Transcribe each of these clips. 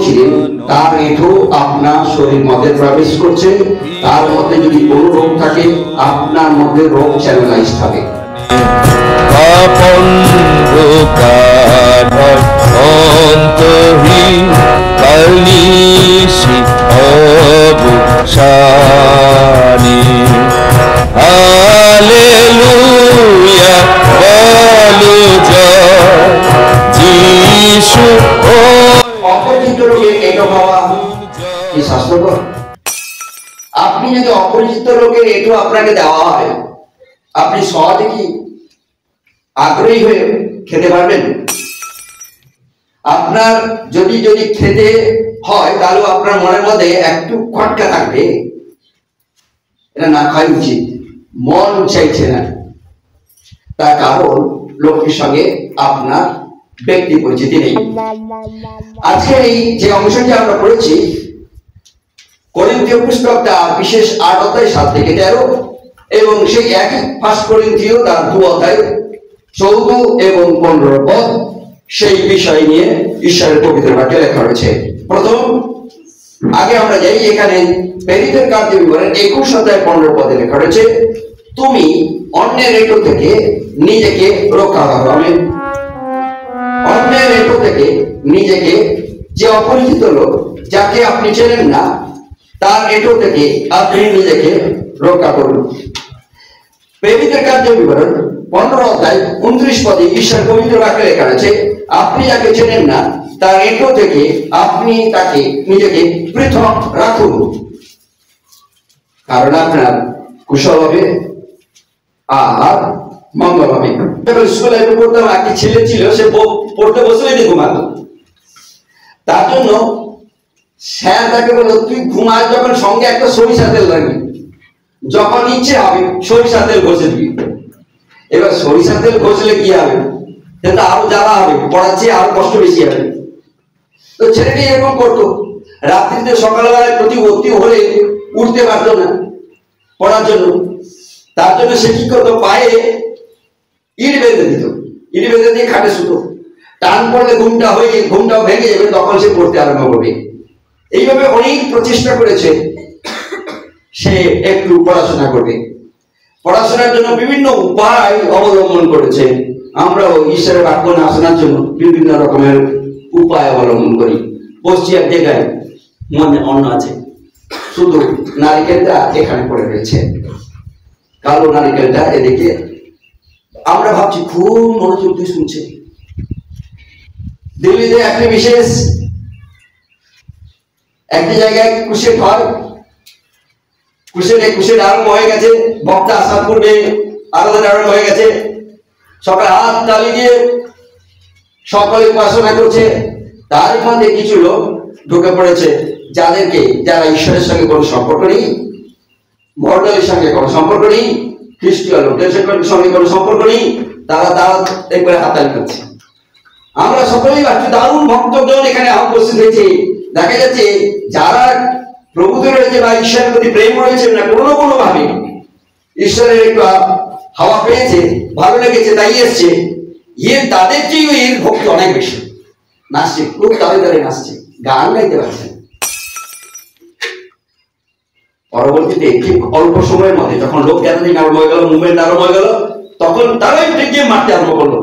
বলছিলেন তার এঁঠো আপনার শরীর মধ্যে প্রবেশ করছে, তার মধ্যে যদি কোনো রোগ থাকে আপনার মধ্যে রোগ চ্যানেলাইজ থাকে। অপরিচিত লোকের এঁটো খাওয়া কি স্বাস্থ্যকর? আপনি যদি অপরিচিত লোকের এঁটো আপনাকে দেওয়া হয়, আপনি সহজে কি আগ্রহী হয়ে খেতে পারবেন? আপনার যদি খেতে হয় তাহলে আপনার মনের মধ্যে একটু খটকা থাকবে, এটা না খাওয়াই উচিত, মন চাইছে না। তার কারণ লোকের সঙ্গে আপনার ব্যক্তি পরিচিতি নেই। আজকে এই যে অংশটি আমরা পড়েছি করিন্থীয় পুস্তকটা বিশেষ 8 অধ্যায় 7 থেকে 13 এবং সেই একই 1 করিন্থীয় তার 2 অধ্যায় 14 এবং 15 পদ, সেই বিষয় নিয়ে ঈশ্বরের পবিত্র বাক্যে লেখা রয়েছে। প্রথম আগে আমরা যাই, এখানে প্রেরিতের কার্য বিবরণ 21 অধ্যায় 15 পদে লেখা রয়েছে, তুমি অন্যের এঁটো থেকে নিজেকে রক্ষা করো। আমেন। অন্যের এঁটো থেকে নিজেকে, যে অপরিচিত লোক যাকে আপনি চেনেন না তার এঁটো থেকে আপনি নিজেকে রক্ষা করুন। প্রেরিতের কার্য বিবরণ 15 অধ্যায় 29 পদে ঈশ্বর পবিত্র বাক্যে লেখা রয়েছে, আপনি যাকে চেনেন না তার এঁটো থেকে আপনি তাকে নিজেকে পৃথক রাখুন, কারণ আপনার কুশল হবে আর মঙ্গল হবে। স্কুলে পড়তাম, একটি ছেলে ছিল, সে পড়তে বসলেই ঘুমাতো। তার জন্য স্যার তাকে বলল, তুই ঘুমাস যখন সঙ্গে একটা সরিষা তেল রাখবি, যখন ইচ্ছে হবে সরিষা তেল ঘষে দিবি। এবার সরিষা তেল ঘষলে কি হবে? সেটা আরো জ্বালা হবে, পড়াচ্ছে আরো কষ্ট বেশি হবে। তো ছেলেটি এরকম করতো, রাত্রিতে সকালবেলায় অতি হলে উঠতে পারতো না পড়ার জন্য। তার জন্য সে কি করতো, পায়ে ইট বেঁধে দিত, ইট বেঁধে দিয়ে খাটে শুতো। টান পড়লে ঘুমটাও ভেঙে যাবে, তখন সে পড়তে আরম্ভ করবে। এইভাবে অনেক প্রচেষ্টা করেছে সে একটু পড়াশোনা করবে। পড়াশোনার জন্য বিভিন্ন উপায় অবলম্বন করেছে। আমরাও ঈশ্বরের বাক্য না শোনার জন্য বিভিন্ন রকমের উপায় অবলম্বন করি। বসছি এক জায়গায়, মনে অন্য আছে, শুধু নারিকেলটা এখানে পড়ে রয়েছে, কালো নারিকেলটা এদিকে। আমরা ভাবছি খুব মনোযোগ দিয়ে শুনছে। দিল্লিতে একটি জায়গায় ক্রুসেড হয়, ক্রুসেড আরম্ভ হয়ে গেছে। বক্তা আসার পূর্বে আরাধনা আরম্ভ হয়ে গেছে। সকালে হাত তালি দিয়ে সকলে উপাসনা করছে। তার মধ্যে কিছু লোক ঢুকে পড়েছে, যারা ঈশ্বরের সঙ্গে কোনো সম্পর্ক নেই, মণ্ডলীর সঙ্গে কোনো সম্পর্ক নেই, খ্রিস্টীয় লোকদের সঙ্গে কোনো সম্পর্ক নেই, তারা একবারে হাততালি করছে। আমরা সকলেই ভাবছি দারুণ ভক্তজন এখানে উপস্থিত হয়েছে। দেখা যাচ্ছে যারা প্রভুতে রয়েছে বা ঈশ্বরের প্রতি প্রেম রয়েছে না, কোনো ভাবে ঈশ্বরের একটু হাওয়া পেয়েছে, ভালো লেগেছে, তাই এসছে। তাদের চেয়েও এর ভক্তি অনেক বেশি। নাচছে, খুব তালে নাচছে, গান গাইতে পারছে। পরবর্তীতে ঠিক অল্প সময়ের মধ্যে যখন লোক গ্যাদারিং আরম্ভ হয়ে গেল, মুভমেন্ট আরম্ভ হয়ে গেল, তখন তারাই গিয়ে মারতে আরম্ভ করলো।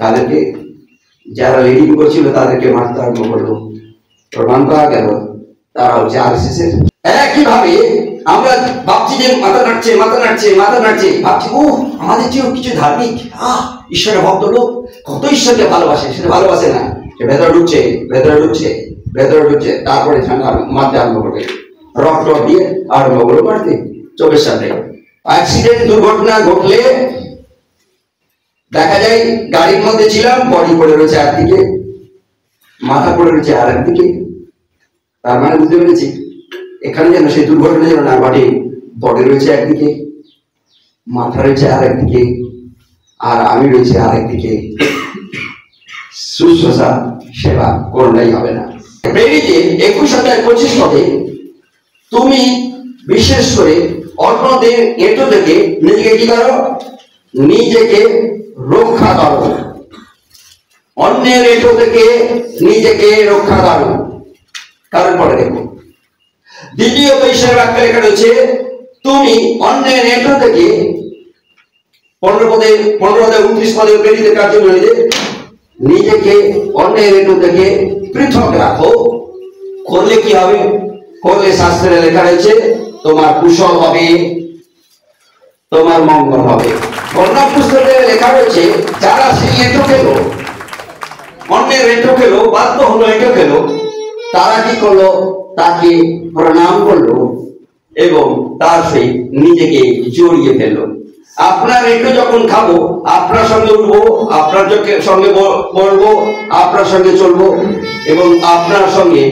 তাদেরকে যারা লিডিং করছিল তাদেরকে মারতে আরম্ভ করলো। প্রমাণ পাওয়া গেল তারা হচ্ছে আরএসএস এর। একইভাবে আমরা ভাবছি যে মাথা নাড়ছে, ভাবছি ও আমাদের চেয়েও কিছু ধার্মিক, ঈশ্বরের ভক্ত লোক, কত ঈশ্বরকে ভালোবাসে। সেটা ভালোবাসে না, সে ভেতরে ঢুকছে। তারপরে মারতে আরম্ভ করবে, রক্ত দিয়ে আরম্ভ করবে মারতে চোখের সামনে। অ্যাক্সিডেন্ট, দুর্ঘটনা ঘটলে দেখা যায় গাড়ির মধ্যে ছিলাম, বডি পড়ে রয়েছে একদিকে, মাথা পড়ে রয়েছে আর একদিকে। তার মানে বুঝতে পেরেছি এখানে যেন সেই দুর্ঘটনা যেন না ঘটে। বডি রয়েছে একদিকে, মাথা রয়েছে আর একদিকে, আর আমি রয়েছে আর একদিকে। শুশ্রূষা সেবা কোনটাই হবে না। প্রেরিতে 21 অধ্যায় 25 পদে, তুমি বিশেষ করে অন্যদের এঁটো থেকে নিজেকে কি করো? নিজেকে রক্ষা করো। অন্যের এঁটো থেকে নিজেকে রক্ষা করো। কারণ পরে দেখো দ্বিতীয় পরিষ্কার বাক্যে লেখা রয়েছে, তুমি অন্যের এঁটো থেকে 15-29 প্রেরিতের কার্য নিজেকে অন্যের এঁটো থেকে পৃথক রাখো। করলে কি হবে? করলে শাস্ত্রে লেখা রয়েছে তোমার কুশল হবে, তোমার মঙ্গল হবে। বর্ণনা পুস্তকে লেখা রয়েছে যারা সেই এঁটো খেলো, অন্যের এঁটো খেলো, বাধ্য হলো এঁটো খেলো, তারা কি করলো? তাকে প্রণাম করলো এবং তার সেই নিজেকে জড়িয়ে ফেললো। আপনার এঁটো যখন খাবো, আপনার সঙ্গে উঠবো, আপনার সঙ্গে বলবো, আপনার সঙ্গে চলবো এবং আপনার সঙ্গে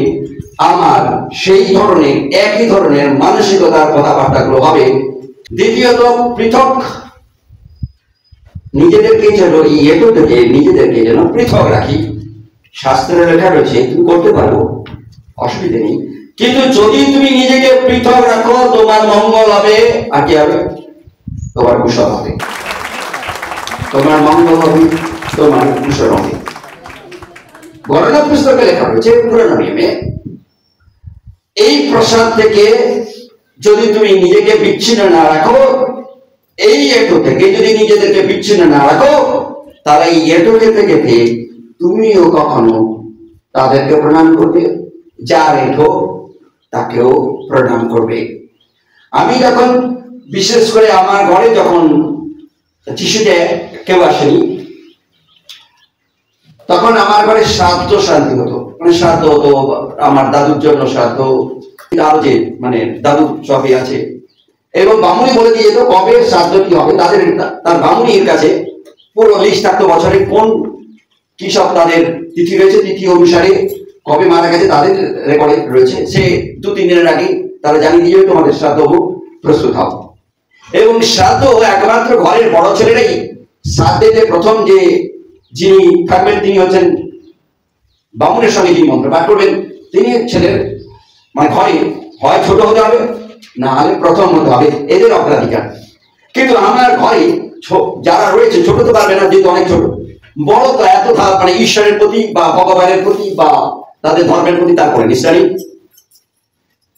আমার সেই ধরনের একই ধরনের মানসিকতার কথাবার্তাগুলো হবে। দ্বিতীয়ত পৃথক, নিজেদেরকে যেন এই এঁটো থেকে নিজেদেরকে যেন পৃথক রাখি। শাস্ত্রে লেখা রয়েছে তুমি করতে পারো, অসুবিধা নেই, কিন্তু যদি তুমি নিজেকে পৃথক রাখো তোমার মঙ্গল হবে। আর কি হবে? তোমার কুশল হবে, তোমার মঙ্গল হবে, তোমার কুশল হবে। বর্ণনা পুস্তকে লেখা রয়েছে পুরানো নিয়মে এই প্রসাদ থেকে যদি তুমি নিজেকে বিচ্ছিন্ন না রাখো, এই এঁটো থেকে যদি নিজেদেরকে বিচ্ছিন্ন না রাখো, তাহলে এই এঁটো থেকে তুমিও কখনো তাদেরকে প্রণাম করবে, যার এঁটো তাকেও প্রণাম করবে। আমি যখন বিশেষ করে আমার ঘরে যখন শিশুতে কেউ আসেনি, তখন আমার ঘরে শ্রাদ্ধ শান্তি হতো, মানে শ্রাদ্ধ হতো আমার দাদুর জন্য, শ্রাদ্ধ আরো যে মানে দাদু সবই আছে, এবং বামুনি বলে দিয়ে যেত কবে শ্রাদ্ধ কি হবে। তার বামুনির কাছে পুরো লিস্ট থাকতো, বছরে কোন কি সব তাদের তিথি রয়েছে, তিথি অনুসারে কবে মারা গেছে তাদের রেকর্ডে রয়েছে। সে 2-3 দিনের আগে তারা জানিয়ে দিয়ে তোমাদের শ্রাদ্ধ প্রস্তুত হও। এবং শ্রাদ্ধ একমাত্র ঘরের বড় ছেলেরাই শ্রাদ্ধেতে প্রথম যে যিনি থাকবেন তিনি হচ্ছেন বামুনের সঙ্গে যিনি মন্ত্র পাঠ করবেন, তিনি ছেলের মানে ঘরে হয় ছোট হতে হবে, না হলে প্রথম হতে হবে, এদের অগ্রাধিকার। কিন্তু আমার ঘরে যারা রয়েছে ছোট তো পারবে না, যেহেতু অনেক ছোট, বড় তো এত মানে ঈশ্বরের প্রতি বা ভগবানের প্রতি বা তাদের ধর্মের প্রতি তারপরে নিষ্ঠা নেই।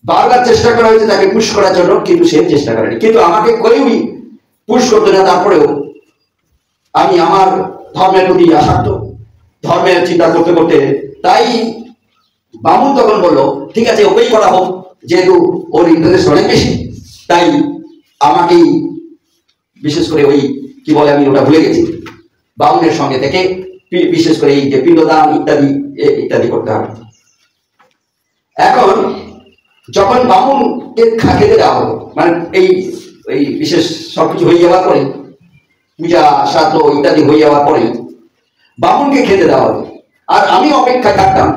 বারবার চেষ্টা করা হয়েছে তাকে পুশ করার জন্য, কিন্তু সে চেষ্টা করেনি। কিন্তু আমাকে কেউই পুশ করতো না, তারপরেও আমি আমার ধর্মের প্রতি আসক্ত, ধর্মের চিন্তা করতে করতে। তাই বামুন তখন বললো ঠিক আছে ওকেই করা হোক, যেহেতু ওর ইন্টারেস্ট অনেক বেশি, তাই আমাকেই বিশেষ করে ওই কি বলে আমি ওটা ভুলে গেছি, বামুনের সঙ্গে থেকে বিশেষ করে এই যে পিণ্ডদান ইত্যাদি ইত্যাদি করতে হবে। এখন যখন বামুনকে খেতে দেওয়া হলো, মানে এই বিশেষ সবকিছু হয়ে যাওয়ার পরে, পূজা শ্রাদ্ধ ইত্যাদি হয়ে যাওয়ার পরে বামুনকে খেতে দেওয়া হলো, আর আমি অপেক্ষায় থাকতাম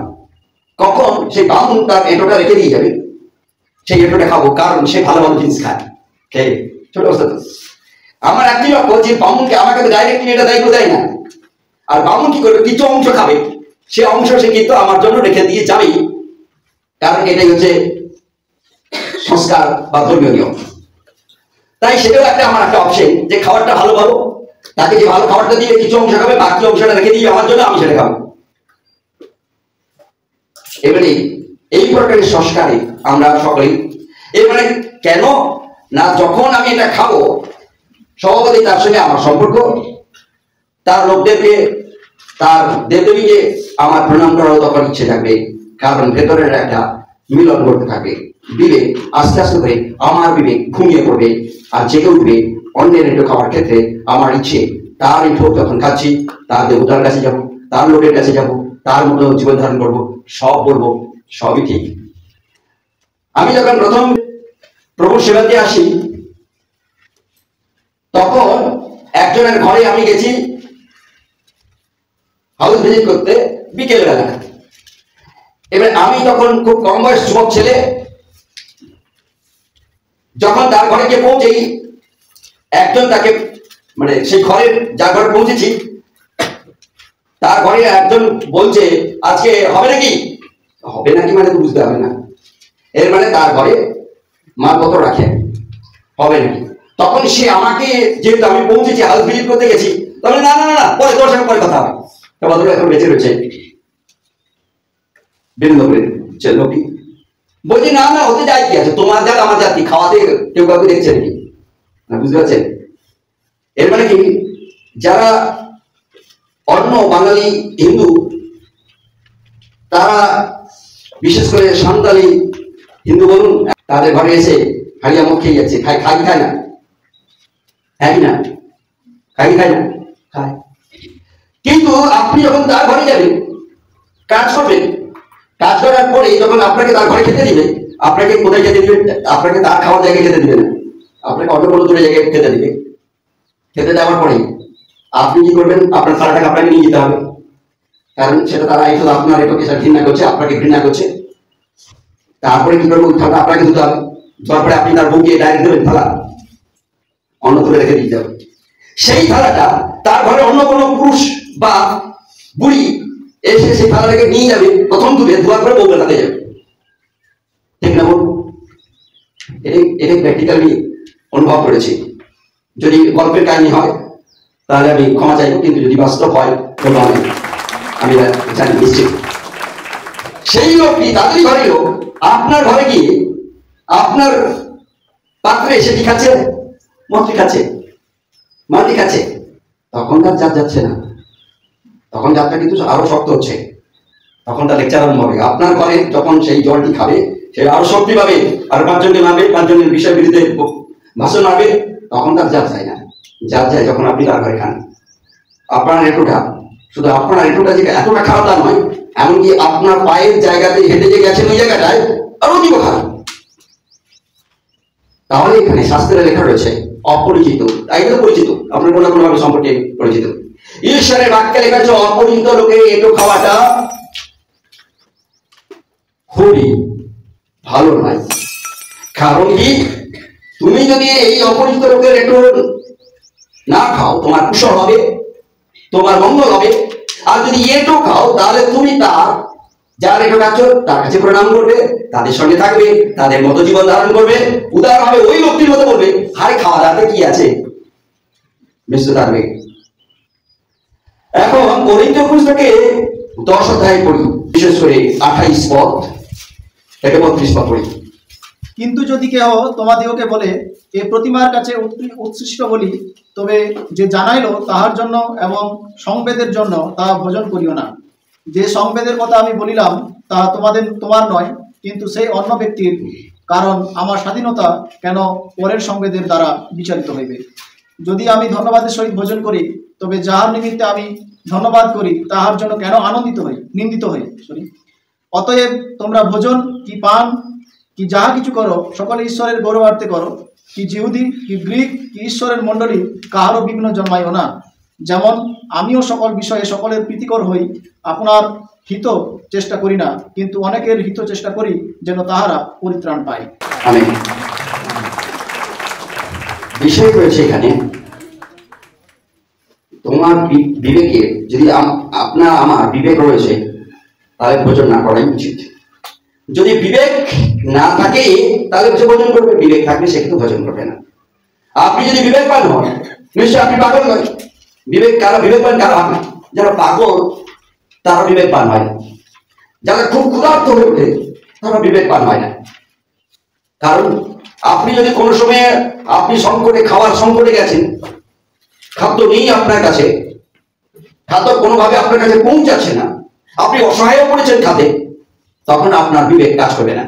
কখন সেই বামুন তার এঁটোটা রেখে দিয়ে যাবে, সেই এঁটোটা খাবো, কারণ সে ভালো ভালো জিনিস খায়। ছোট অবস্থা তো আমার একটি লক্ষ্য যে বামুনকে আমাকে তো ডাইরেক্টলি এটা দায়িত্ব দেয় না, আর বামুন কি করবে, কিছু অংশ খাবে, সে অংশ সে কিন্তু আমার জন্য রেখে দিয়ে যাবেই, কারণ এটাই হচ্ছে সংস্কার বা ধর্মীয় নিয়ম। তাই সেটাও আমার একটা অপশন যে খাবারটা ভালো ভালো, তাকে যে ভালো খাবারটা দিয়ে কিছু অংশ খাবে, বাকি অংশটা রেখে দিয়ে আমার জন্য আমি সেটা খাবো। এবারে এই প্রকারের সংস্কারে আমরা সকলেই এবারে কেন না, যখন আমি এটা খাবো স্বভাবতই তার সঙ্গে আমার সম্পর্ক, তার লোকদেরকে তার দেবদেবীকে আমার প্রণাম করারও তখন ইচ্ছে থাকবে, কারণ ভেতরের একটা মিলন করতে থাকবে। বিবেক আস্তে আস্তে করে আমার বিবেক ঘুমিয়ে পড়বে আর জেগে উঠবে। অন্যের এঁটো খাওয়ার ক্ষেত্রে আমার ইচ্ছে তার এঁটো যখন খাচ্ছি, তার দেবতার কাছে যাব, তার লোকের কাছে যাব, তার মতো জীবন ধারণ করবো, সব বলবো সবই ঠিক। আমি যখন প্রথম প্রভুর সেবাতে আসি, তখন একজনের ঘরে আমি গেছি হাউস ভিজিট করতে বিকেল বেলা। এবার আমি তখন খুব কম বয়স যুবক ছেলে, যখন তার ঘরে গিয়ে পৌঁছেই একজন তাকে মানে সেই ঘরের যার ঘরে পৌঁছেছি তার ঘরে একজন বলছে আজকে হবে নাকি, হবে নাকি মানে তো বুঝতে হবে না, এর মানে তার ঘরে মালপত্র রাখে, হবে নাকি। তখন সে আমাকে, যেহেতু আমি পৌঁছেছি হাউস ভিজিট করতে গেছি, তখন না না না পরে তোর সঙ্গে পরে কথা হবে, ভদ্রলোক এখন বেঁচে রয়েছে বীরেন্দ্রপুরের লোকটি বলছি, না না হতে যায় কি আছে, তোমার জাত আমার জাতি, খাওয়াতে কেউ কাউকে দেখছে নাকি? বুঝতে পারছেন? এর মানে কি, যারা অন্য বাঙালি হিন্দু, তারা বিশেষ করে সাঁওতালি হিন্দু বলুন, তাদের ঘরে এসে হাড়িয়া মুখ খেয়ে যাচ্ছে। খায় খায় না? হ্যাঁ কি না? খায় না? খায়। কিন্তু আপনি যখন তার ঘরে যাবেন, কাজ করবেন, কাজ করার পরে যখন আপনাকে তার ঘরে খেতে দিবে, আপনাকে কোথায় যেতে দিবে? আপনাকে তার খাওয়ার জায়গায় খেতে দিবে না, আপনাকে অন্য কোনো দূরে জায়গায় খেতে দিবে। খেতে দেওয়ার পরে আপনি কি করবেন? আপনার থালাটাকে আপনাকে নিয়ে যেতে হবে, কারণ সেটা তারা এটা আপনার এটাকে ঘৃণা করছে, আপনাকে ঘৃণা করছে। তারপরে কি করবো? ওই থালাটা আপনাকে ধুতে হবে। ধোয়ার পরে আপনি তার বউকে ডাইরেক্ট দেবেন থালা, অন্য দূরে রেখে দিতে হবে। সেই থালাটা তার ঘরে অন্য কোনো পুরুষ বা বুড়ি এসে সেই থালাটাকে নিয়ে যাবে, প্রথম ধুবে, ধোয়ার পরে বউকে লাগাতে যাবে। ঠিক না বলুন? এটাই প্র্যাকটিক্যালি অনুভব করেছি। যদি গল্পের কাহিনী হয় তাহলে আমি ক্ষমা চাইব, কিন্তু যদি বাস্তব হয় তবে আমি জানি নিশ্চিত। সেই লোকটি, তাদের ঘরে লোক, আপনার ঘরে গিয়ে আপনার পাত্রে এসে কি খাচ্ছে? মন্ত্রী খাচ্ছে, মাটি খাচ্ছে। তখন তার জাত যাচ্ছে না, তখন জাতটা কিন্তু আরো শক্ত হচ্ছে। তখন তার লেকচার আরম্ভ হবে। আপনার ঘরে যখন সেই জলটি খাবে, সে আরো শক্তি পাবে, আর পাঁচজনকে মারবে, পাঁচজনের বিষয় বিরুদ্ধে ভাষণ মারবে। তখন তার জাত যায় না, জাত যায় যখন আপনি তার ঘরে খান। আপনার এঁটোটা, শুধু আপনার এঁটোটা যে এতটা খারাপ তা নয়, এমনকি আপনার পায়ের জায়গাতে হেঁটে যে গেছেন ওই জায়গাটায় আরো দিব খারাপ। তাহলে এখানে শাস্ত্রে লেখা রয়েছে অপরিচিত, তাই তো পরিচিত, আপনার কোনো কোনো ভাবে সম্পর্কে পরিচিত। ঈশ্বরের বাক্যে লেখা আছে অপরিচিত লোকের এঁটো খাওয়াটা খুবই ভালো নয়। কারণ কি, তুমি যদি এই অপরিচিত লোকের এঁটো না খাও, তোমার কুশল হবে, তোমার মঙ্গল হবে। আর যদি এঁটো খাও, তাহলে তুমি তার, যার এঁটো খাচ্ছ, তার কাছে প্রণাম করবে, তাদের সঙ্গে থাকবে, তাদের মতো জীবন ধারণ করবে, উদার হবে, ওই লোকটির মতো বলবে, হারে খাওয়া দাওয়াতে কি আছে, বুঝতে পারবে। এখন করিন্থীয় পুস্তকে 10 অধ্যায় পড়ি, বিশেষ করে 28 পদ থেকে 32 পদ পড়ি। কিন্তু যদি কেহ তোমাদিগকে বলে এ প্রতিমার কাছে উৎসৃষ্ট বলি, তবে যে জানাইলো তাহার জন্য এবং সংবেদের জন্য তাহা ভোজন করিও না। যে সংবেদের কথা আমি বলিলাম তাহা তোমার নয়, কিন্তু সেই অন্য ব্যক্তির, কারণ আমার স্বাধীনতা কেন পরের সংবেদের দ্বারা বিচারিত হইবে। যদি আমি ধন্যবাদের সহিত ভোজন করি, তবে যাহার নিমিত্তে আমি ধন্যবাদ করি তাহার জন্য কেন নিন্দিত হই। অতএব তোমরা ভোজন কি পান কি যাহা কিছু করো, সকলে ঈশ্বরের গৌরবার্থে করো। কি জিহুদি কি গ্রীক কি ঈশ্বরের মণ্ডলী, কাহারও বিঘ্ন জন্মাইও না। যেমন আমিও সকল বিষয়ে সকলের প্রীতিকর হই, আপনার হিত চেষ্টা করি না, কিন্তু অনেকের হিত চেষ্টা করি, যেন তাহারা পরিত্রাণ পায়। আমিন। বিষয় রয়েছে এখানে, তোমার বিবেকে যদি আপনার আমার বিবেক রয়েছে, তাহলে ভোজন না করাই উচিত। যদি বিবেক না থাকে তাহলে সে ভোজন করবে, বিবেক থাকলে সে কিন্তু ভোজন করবে না। আপনি যদি বিবেকবান হন, নিশ্চয় আপনি পাগল নয়। কারা বিবেকবান কারা হয়? যারা পাগল তারা বিবেকবান হয় না। যারা খুব ক্ষুধার্ত হয়ে ওঠে তারা বিবেকবান হয় না। কারণ আপনি যদি কোনো সময়ে আপনি খাওয়ার সংকটে গেছেন, খাদ্য নেই আপনার কাছে, খাদ্য কোনোভাবে আপনার কাছে পৌঁছাচ্ছে না, আপনি অসহায় পড়েছেন খাদ্যে, তখন আপনার বিবেক কাজ করবে না।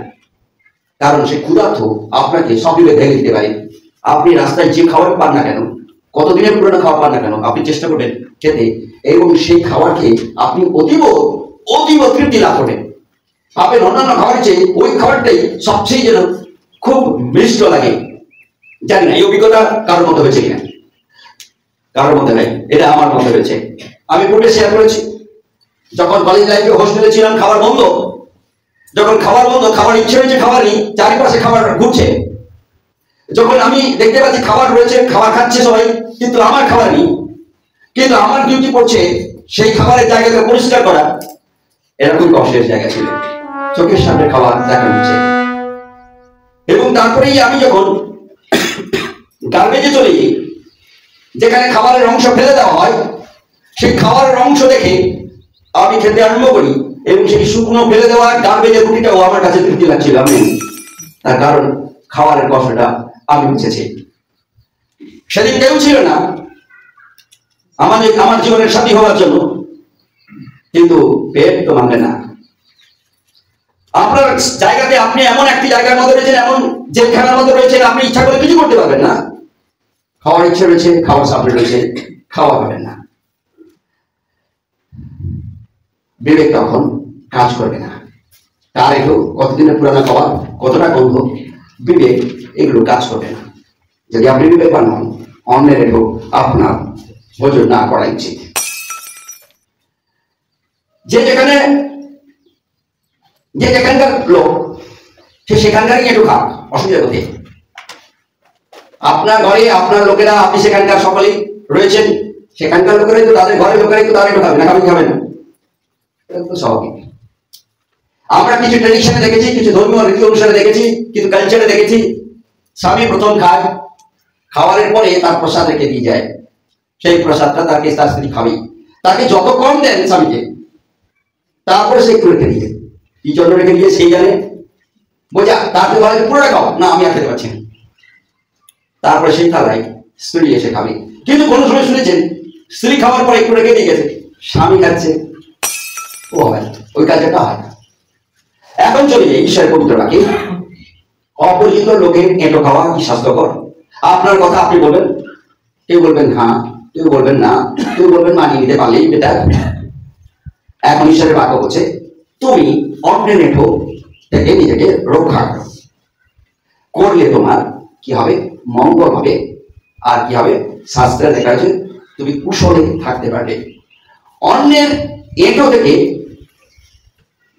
কারণ সে ক্ষুধার্ত আপনাকে সব বিবেক ভেঙে দিতে পারে। আপনি রাস্তায় যে খাবার পান না কেন, কতদিনের পুরনো খাবার পান না কেন, আপনি চেষ্টা করবেন খেতে, এবং সেই খাবার খেয়ে আপনি অতীব তৃপ্তি লাভ করবেন। পাবেন অন্যান্য খাবারের চেয়ে ওই খাবারটাই সবচেয়ে যেন খুব মিষ্ট লাগে। জানি না এই অভিজ্ঞতা কারোর মধ্যে হয়েছে কিনা, কারোর মধ্যে নাই, এটা আমার মধ্যে হয়েছে। আমি পূর্বে শেয়ার করেছি, যখন কলেজ লাইফে হোস্টেলে ছিলাম, খাবার বন্ধ, যখন খাবার বন্ধ, খাবার ইচ্ছে হয়েছে, খাবার নেই, চারিপাশে খাবার ঘুরছে, যখন আমি দেখতে পাচ্ছি খাবার রয়েছে, খাবার খাচ্ছে সবাই, কিন্তু আমার খাবার নেই, কিন্তু আমার ডিউটি পড়ছে সেই খাবারের জায়গাকে পরিষ্কার করা, এরকম কষ্টের জায়গা ছিল। চোখের সামনে খাবার দেখা হচ্ছে, এবং তারপরেই আমি যখন গার্বেজে চলে যাই, যেখানে খাবারের অংশ ফেলে দেওয়া হয়, সেই খাওয়ার অংশ দেখে আমি খেতে আরম্ভ করি এবং সেই শুকনো ফেলে দেওয়া গার্বেজের রুটিটাও আমার কাছে তৃপ্তি লাগছিল। আমি তার কারণ খাওয়ারের কষ্টটা আমি বুঝেছি। সেদিন কেউ ছিল না আমার জীবনের সাথী হওয়ার জন্য, কিন্তু পেট তো মানবে না। আপনার জায়গাতে আপনি এমন একটি জায়গার মধ্যে রয়েছেন, এমন জেলখানার মধ্যে রয়েছেন, আপনি ইচ্ছা করে কিছু করতে পারবেন না। খাওয়ার ইচ্ছে রয়েছে, খাওয়ার সাপ্লাই রয়েছে, খাওয়া পাবেন না। বিবেক তখন কাজ করবে না। তার একটু কতদিনের পুরানো খাবার, কতটা গন্ধ, বিবেক এগুলো কাজ করবে না। যদি আপনি বিবেকবান হন, অন্যের একটু আপনার ভোজন না করা উচিত। যে যেখানকার লোক সে সেখানকারই একটু খাক, অসুবিধা কোথায়? আপনার ঘরে আপনার লোকেরা, আপনি সেখানকার সকলেই রয়েছেন, সেখানকার লোকেরাই তো তাদের ঘরের লোকেরাই তো তারা একটু খাবে না, আপনি খাবেন না, এটা তো স্বাভাবিক। আমরা কিছু ট্রেডিশনে দেখেছি, কিছু ধর্মীয় রীতি অনুসারে দেখেছি, কিন্তু কালচারে দেখেছি স্বামী প্রথম খায়, খাওয়ারের পরে তার প্রসাদ রেখে দিয়ে যায়। সেই প্রসাদটা তাকে তার স্ত্রী খাবেই। তাকে যত কম দেন স্বামীকে, তারপরে সে একটু রেখে দিয়ে, কি জন্য রেখে দিয়ে সেই জানে, বোঝা। তাকে বলা যে পুরোটা খাও না, আমি আর খেতে পারছি না। তারপরে সেই থালায় স্ত্রী এসে খাবে। কিন্তু কোনো সময় শুনেছেন স্ত্রী খাওয়ার পরে একটু রেখে দিয়ে গেছে, স্বামী খাচ্ছে, ও হয় ওই কাজটা হয় না। এখন চলে যাই ঈশ্বরের পবিত্র বাক্যে। অপরিচিত লোকের এঁটো খাওয়া কি স্বাস্থ্যকর? আপনার কথা আপনি বলবেন, কেউ বলবেন হ্যাঁ, কেউ বলবেন না, কেউ বলবেন মানিয়ে নিতে পারলেই বেটার। এখন ঈশ্বরের বাক্য বলছে তুমি অন্যের এঁটো থেকে নিজেকে রক্ষা করলে তোমার কি হবে? মঙ্গল হবে। আর কি হবে? শাস্ত্রে লেখা আছে তুমি কুশলে থাকতে পারবে। অন্যের এঁটো থেকে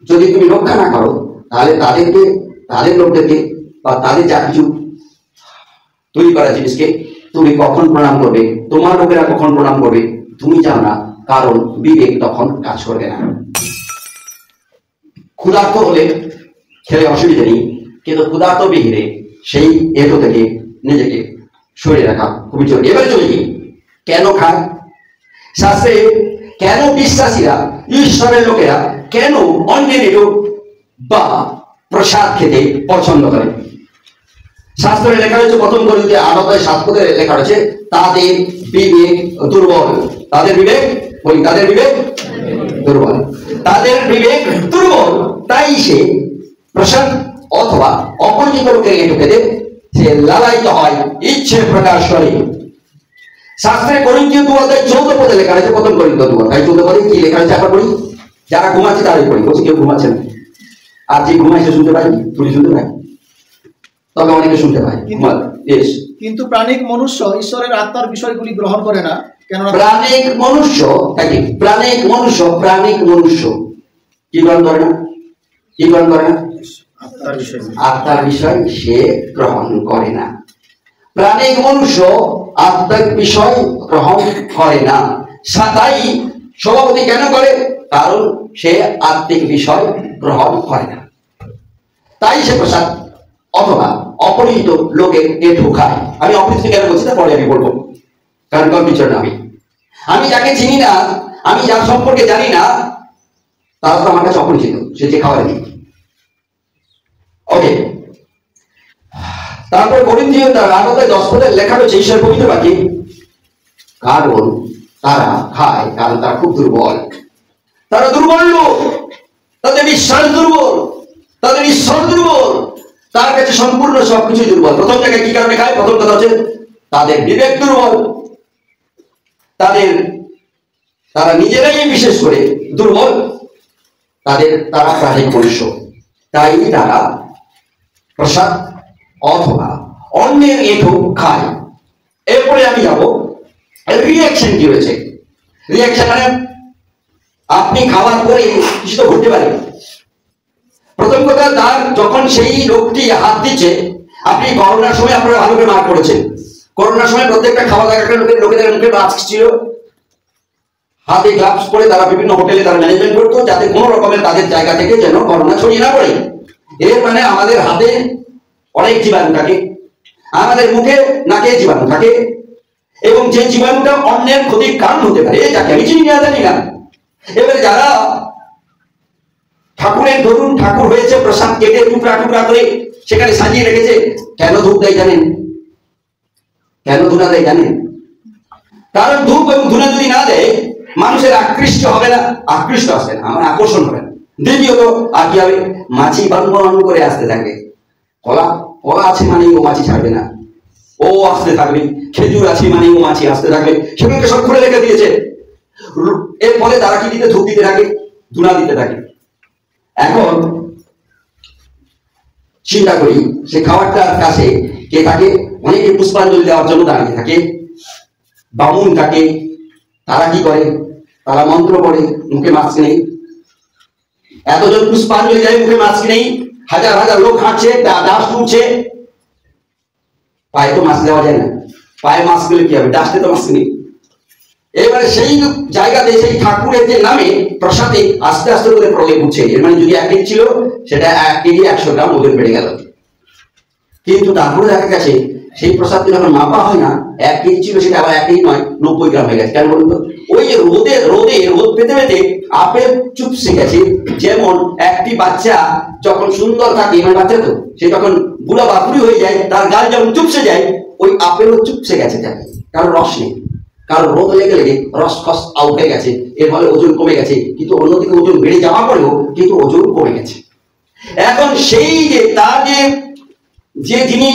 যদি তুমি রক্ষা না করো, তাহলে তাদের লোকদেরকে বা তাদের যা কিছু তৈরি করা জিনিসকে তুমি কখন প্রণাম করবে, তোমার লোকেরা কখন প্রণাম করবে তুমি জানো না, কারণ বিবেক তখন কাজ করবে না। ক্ষুধার্ত হলে খেলে অসুবিধা নেই, কিন্তু ক্ষুধার্ত বিহীনে সেই এঁটো থেকে নিজেকে সরিয়ে রাখা খুবই জরুরি। এবারে চলে গিয়ে কেন খায় শাস্ত্রে, কেন বিশ্বাসীরা, ঈশ্বরের লোকেরা কেন অন্যের এঁটো বা প্রসাদ খেতে পছন্দ করে? শাস্ত্রে লেখা হয়েছে, প্রথম করিন্থে 8:7 লেখা রয়েছে তাদের বিবেক দুর্বল। তাদের বিবেক দুর্বল, তাদের বিবেক দুর্বল, তাই সে প্রসাদ অথবা অপরিচিত লোকের এঁটো খেতে সে লালায়িত হয়, ইচ্ছে প্রকাশ করে। শাস্ত্রে করিন্থীয় 2:14 লেখা রয়েছে, প্রথম করিন্থীয় 2:14 কি লেখা রয়েছে একবার পড়ি। যারা ঘুমাচ্ছে তারাই পড়ি, বলছি কেউ ঘুমাচ্ছে না। আর যে ঘুমাইছে শুনতে পাই, তুমি শুনতে পাই, তবে অনেকে শুনতে পায়। কিন্তু প্রাণিক মনুষ্য ঈশ্বরের আত্মার বিষয়গুলি গ্রহণ করে না, কেননা প্রাণিক মনুষ্য কি গ্রহণ করে না? আত্মার বিষয় সে গ্রহণ করে না। প্রাণিক মনুষ্য আত্মিক বিষয় গ্রহণ করে না। তাই সভাপতি কেন করে? কারণ সে আত্মিক বিষয় গ্রহণ করে না, তাই সে প্রসাদ অথবা অপরিচিত লোকের এঁটো খায়। আমি অপরিচিত কেন বলছি তা পরে আমি বলবো, কারণ কনফিউশন আমি যাকে চিনি না, আমি যার সম্পর্কে জানি না, তারা তো আমার কাছে অপরিচিত, সে যে খাবার দিই। ওকে, তারপরে করিন্থীয় 8:10 লেখা রয়েছে ঈশ্বরের পবিত্র বাক্যে, কারণ তারা খায় কারণ তারা খুব দুর্বল। তারা দুর্বল লোক, তাদের বিশ্বাস দুর্বল, তাদের ঈশ্বর দুর্বল, তার কাছে সম্পূর্ণ সবকিছু দুর্বল। প্রথম জায়গায় কি কারণে খায়? প্রথম কথা হচ্ছে তাদের বিবেক দুর্বল, তারা নিজেরাই বিশেষ করে দুর্বল, তারা প্রাণিক মনুষ্য, তাই তারা প্রসাদ অথবা অন্যের এঁটো খায়। এরপরে আমি যাব রিঅ্যাকশন কি রয়েছে। রিঅ্যাকশন মানে আপনি খাওয়ার পরে কিছু তো ঘটতে পারে। প্রথম কথা, তার যখন সেই লোকটি হাত দিচ্ছে, আপনি করোনার সময় আপনারা ভালো করে মার্ক করেছেন, করোনার সময় প্রত্যেকটা খাওয়া দাওয়া লোকেদের মুখে মাস্ক ছিল, হাতে গ্লাভস পরে তারা বিভিন্ন হোটেলে তারা ম্যানেজমেন্ট করতো, যাতে কোনো রকমের তাদের জায়গা থেকে যেন করোনা ছড়িয়ে না পড়ে। এর মানে আমাদের হাতে অনেক জীবাণু থাকে, আমাদের মুখে নাকে জীবাণু থাকে, এবং যে জীবাণুটা অন্যের ক্ষতির কারণ হতে পারে, যাকে আমি চিনি না জানি না। এবারে যারা ঠাকুরের ধরুন ঠাকুর হয়েছে, প্রসাদ কেটে টুকরা টুকরা করে সেখানে সাজিয়ে রেখেছে, কেন ধূপ দেয় জানেন? কেন ধুনা দেয় জানেন? কারণ ধূপ এবং ধুনা যদি না দেয় মানুষের আকৃষ্ট হবে না, আকৃষ্ট আসবে না, আমার আকর্ষণ হবে না। দ্বিতীয়ত আর কি হবে, মাছি বান করে আসতে থাকবে। কলা কলা আছে মানে ও মাছি ছাড়বে না, ও আসতে থাকবে। খেজুর আছে মানে ও মাছি আসতে থাকবে। সেগুলোকে সব খুলে রেখে দিয়েছে। এর ফলে তারা কি দিতে, ধূপ দিতে থাকে, ধুনা দিতে থাকে। এখন চিন্তা করি, সে খাবারটার কাছে কে থাকে? অনেকে পুষ্পাঞ্জলি দেওয়ার জন্য দাঁড়িয়ে থাকে, বামুন থাকে। তারা কি করে? তারা মন্ত্র পড়ে, মুখে মাস্ক নেই। এতজন পুষ্পাঞ্জলি দেয়, মুখে মাস্ক নেই, হাজার হাজার লোক হাঁটছে, ডাস্ট উঠছে। পায়ে তো মাস্ক দেওয়া যায় না, পায়ে মাস্ক দিলে কি হবে? ডাস্টে তো মাস্ক নেই। এবারে সেই জায়গাতে সেই ঠাকুরের যে নামে প্রসাদে আস্তে আস্তে করে প্রলেপ উঠছে। এর মানে যদি 1 কেজি ছিল, সেটা 1 কেজি 100 গ্রাম ওজন বেড়ে গেল। কিন্তু তারপরে দেখা গেছে সেই প্রসাদকে যখন মাপা হয় না, 1 কেজি ছিল সেটা আবার 1 কেজি নয়, 90 গ্রাম হয়ে গেছে। কেন বলুন তো? ওই যে রোদ পেতে পেতে আপেল চুপসে গেছে। যেমন একটি বাচ্চা যখন সুন্দর থাকে, মানে বাচ্চা তো সে যখন বুড়া বাপুরি হয়ে যায়, তার গাল যখন চুপসে যায়, ওই আপেলও চুপসে গেছে থাকে, কারণ রস নেই। কারণ রোদ লেগে লেগে রস খস আউট হয়ে গেছে, এর ফলে ওজন কমে গেছে। কিন্তু অন্যদিকে ওজন বেড়ে যাওয়া পরেও কিন্তু ওজন কমে গেছে। এখন সেই যে তার যে যিনি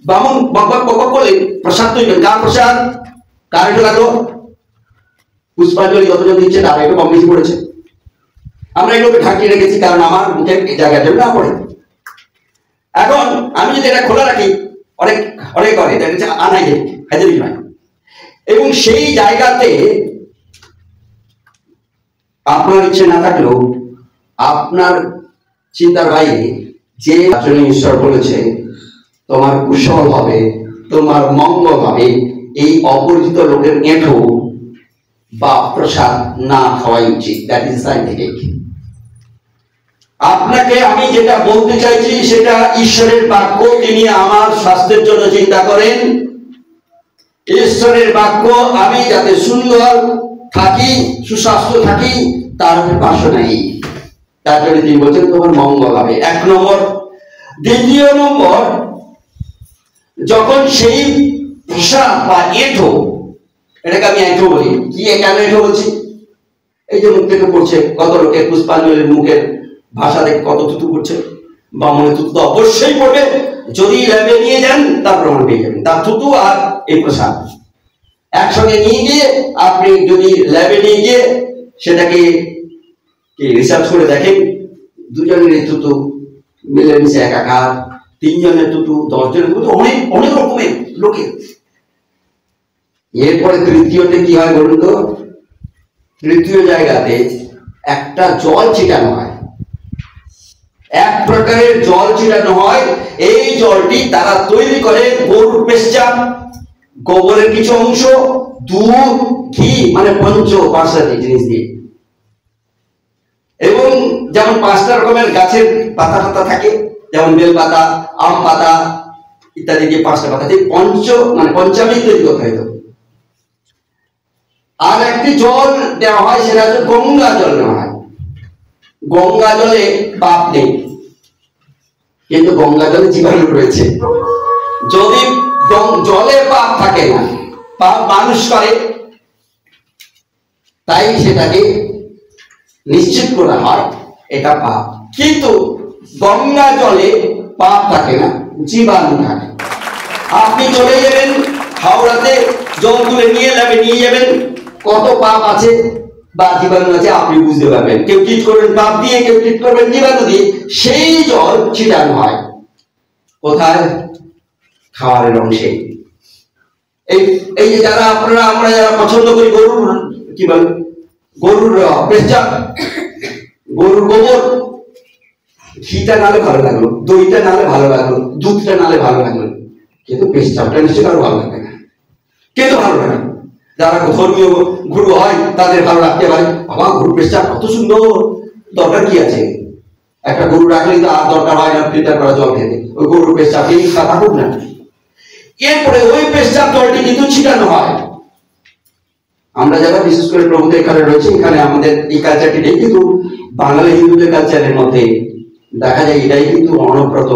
বামুন বক করলেন, প্রসাদ তৈরি করেন, কার প্রসাদ? কার এটা লাগলো? পুষ্পাঞ্জলি যতজন দিচ্ছে তারা একটু কম বেশি পড়েছে। আমরা এগুলোকে ঢাকিয়ে রেখেছি, কারণ আমার মুখে জায়গাটা না পড়ে। এখন আমি যদি এটা খোলা রাখি, অনেক অনেক করে আনাই হাজারি নয়। এবং সেই জায়গাতে আপনার ইচ্ছে না থাকলেও, আপনার চিন্তার বাইরে যে ঈশ্বর বলেছে তোমার কুশল হবে, তোমার মঙ্গল হবে, এই অপরিচিত লোকের এঁঠো বা প্রসাদ না খাওয়াই উচিত। That is scientific. আপনাকে আমি যেটা বলতে চাইছি সেটা ঈশ্বরের বাক্য। তিনি আমার স্বাস্থ্যের জন্য চিন্তা করেন। ঈশ্বরের বাক্য আমি যাতে সুন্দর থাকি, সুস্বাস্থ্য থাকি, তার পাশে নেই। তার জন্য তিনি বলছেন তোমার মঙ্গল হবে, 1 নম্বর। দ্বিতীয় নম্বর, যখন সেই প্রসাদ বা এঁঠো, এটাকে আমি এঁঠো বলি। কি কেন এঁঠো বলছি? এই যে মুখ থেকে পড়ছে, কত লোকের পুষ্পাঞ্জলির মুখের ভাষা দেখে কত থুতু পড়ছে। বামনের থুতু তো অবশ্যই পড়বে, যদি ল্যাবে নিয়ে যান তার প্রমাণ পেয়ে যাবেন। তার থুতু আর এই প্রসাদ একসঙ্গে নিয়ে গিয়ে আপনি যদি ল্যাবে নিয়ে গিয়ে সেটাকে রিসার্চ করে দেখেন, দুজনের থুতু মিলেমিশে একাকার, 3 জনের থুতু, 10 জনের থুতু, অনেক অনেক রকমের লোকের। এরপরে তৃতীয়তে কি হয় বলুন তো? তৃতীয় জায়গাতে একটা জল ছিটানো হয়, এক প্রকারের জল ছিটানো হয়। এই জলটি তারা তৈরি করে গরুর পেশাব, গোবরের কিছু অংশ, দুধ, ঘি, মানে পাঁচটি জিনিস দিয়ে। এবং যেমন 5টা রকমের গাছের পাতা পাতা থাকে, যেমন বেল পাতা, আম পাতা ইত্যাদি দিয়ে 5টা পাতা দিয়ে পঞ্চামৃত তৈরি করতে হতো। আর একটি জল দেওয়া হয়, সেটা হচ্ছে গঙ্গা জল নেওয়া হয়। গঙ্গা জলে পাপ নেই, কিন্তু গঙ্গা জলে জীবাণু রয়েছে। যদি জলে পাপ থাকে না, পাপ মানুষ করে, তাই সেটাকে নিশ্চিত করা হয় এটা পাপ। কিন্তু গঙ্গা জলে পাপ থাকে না, জীবাণু থাকে। আপনি চলে যাবেন হাওড়াতে, জল তুলে নিয়ে যাবেন, কত পাপ আছে বা জীবাণু আছে আপনি বুঝতে পারবেন। কেউ ট্রিট করবেন পাপ দিয়ে, কেউ ট্রিট করবেন জীবাণু দিয়ে। সেই জল ছিটানো হয় কোথায়? খাওয়ারের অংশে। এই যে যারা আমরা যারা পছন্দ করি গরুর কি বলে, গরুর পেশাব, গরুর গোবর, ঘিটা নালে ভালো লাগলো, দইটা নালে ভালো লাগলো, দুধটা নালে ভালো লাগলো, কিন্তু পেশাবটা নিশ্চয়ই কারো ভালো লাগবে না, কিন্তু ভালো লাগে। যারা ধর্মীয় গুরু হয় তাদের ভালো লাগতে পারে, বাবা গরুর পেশাব কত সুন্দর, দরকার কি আছে? একটা গরু রাখলেই তো আর দরকার হয় না ফিল্টার করা জল খেতে, ওই গরুর পেশাব থাকুক না। এরপরে ওই পেশাব জলটি কিন্তু ছিটানো হয় আমরা যারা বিশেষ করে প্রভুদের এখানে রয়েছে, এখানে আমাদের এই কালচারটি নেই, কিন্তু বাঙালি হিন্দুদের কালচারের মধ্যে দেখা যায় এটাই কিন্তু অনব্রত।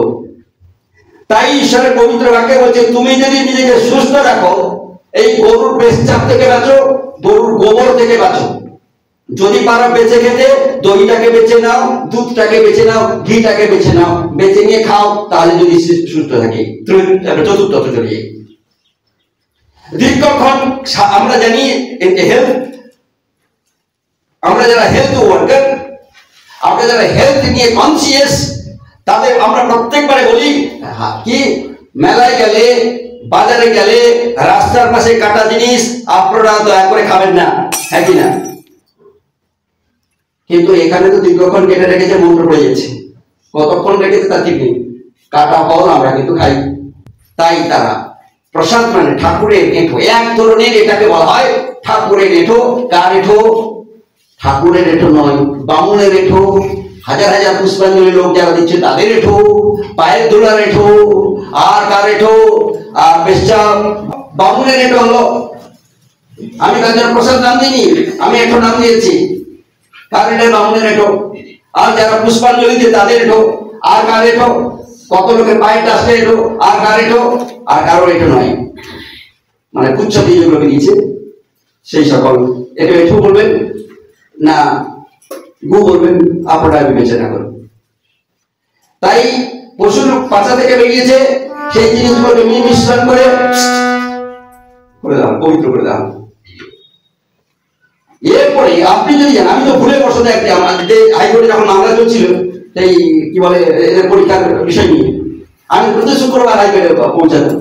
তাই ঈশ্বরের পবিত্র বাক্যে বলছে, তুমি যদি নিজেকে সুস্থ রাখো, এই গরুর পেশচাপ থেকে বাঁচো, গরুর গোবর থেকে বাঁচো। যদি পারো বেঁচে খেতে, দইটাকে বেছে নাও, দুধটাকে বেছে নাও, ঘিটাকে বেছে নাও, বেছে নিয়ে খাও, তাহলে যদি সুস্থ থাকে। চতুর্থ জড়িয়ে দীর্ঘক্ষণ আমরা জানি হেলথ, আমরা যারা হেলথ ওয়ার্কার, আমরা যারা হেলথ নিয়ে কনসিয়াস, তাদের আমরা প্রত্যেকবারে বলি কি, মেলায় গেলে, বাজারে গেলে, রাস্তার পাশে কাটা জিনিস আপনারা দয়া করে খাবেন না, হ্যাঁ কি না? কিন্তু এখানে তো দীর্ঘক্ষণ কেটে রেখেছে, মন্ত্র পড়ে যাচ্ছে, কতক্ষণ রেখেছে তার ঠিক নেই, কাটা ফল আমরা কিন্তু খাই। তাই তারা প্রসাদ মানে ঠাকুরের এঁঠো, এক ধরনের এটাকে বলা হয় ঠাকুরের এঁঠো। কার এঁঠো? ঠাকুরের এঁঠো নয়, বামুনের এঁঠো, হাজার হাজার পুষ্পাঞ্জলি লোক যারা দিচ্ছে তাদের এঁঠো, পায়ের ধুলার এঁঠো। আর কার এঁঠো? আর পেশাব। বামুনের এঁঠো হলো, আমি তাদের প্রসাদ নাম দিইনি, আমি এঁঠো নাম দিয়েছি। কার এঁঠো? বামুনের এঁঠো। আর যারা পুষ্পাঞ্জলি দিয়ে তাদের এঁঠো। আর কার এঁঠো? কত লোকের পায়ের ডাস্টে এঁঠো। আর কার এঁঠো? আর কারো এঁঠো নয়, মানে পুচ্ছ দিয়ে যেগুলোকে দিয়েছে সেই সকল এঁঠো এঁঠো বলবেন না গু বলবেন, আপনারা বিবেচনা করুন। তাই পশুর পাছা থেকে বেরিয়েছে, সেই জিনিসগুলোকে মিশ্রণ করে দাও, পবিত্র করে দাও। এরপরে আপনি যদি জানেন, আমি তো ভুলে বসতে একটা আমাদের হাইকোর্টে যখন মামলা চলছিল সেই কি বলে পরীক্ষার বিষয় নিয়ে, আমি প্রতি শুক্রবার হাইকোর্টে পৌঁছাতাম।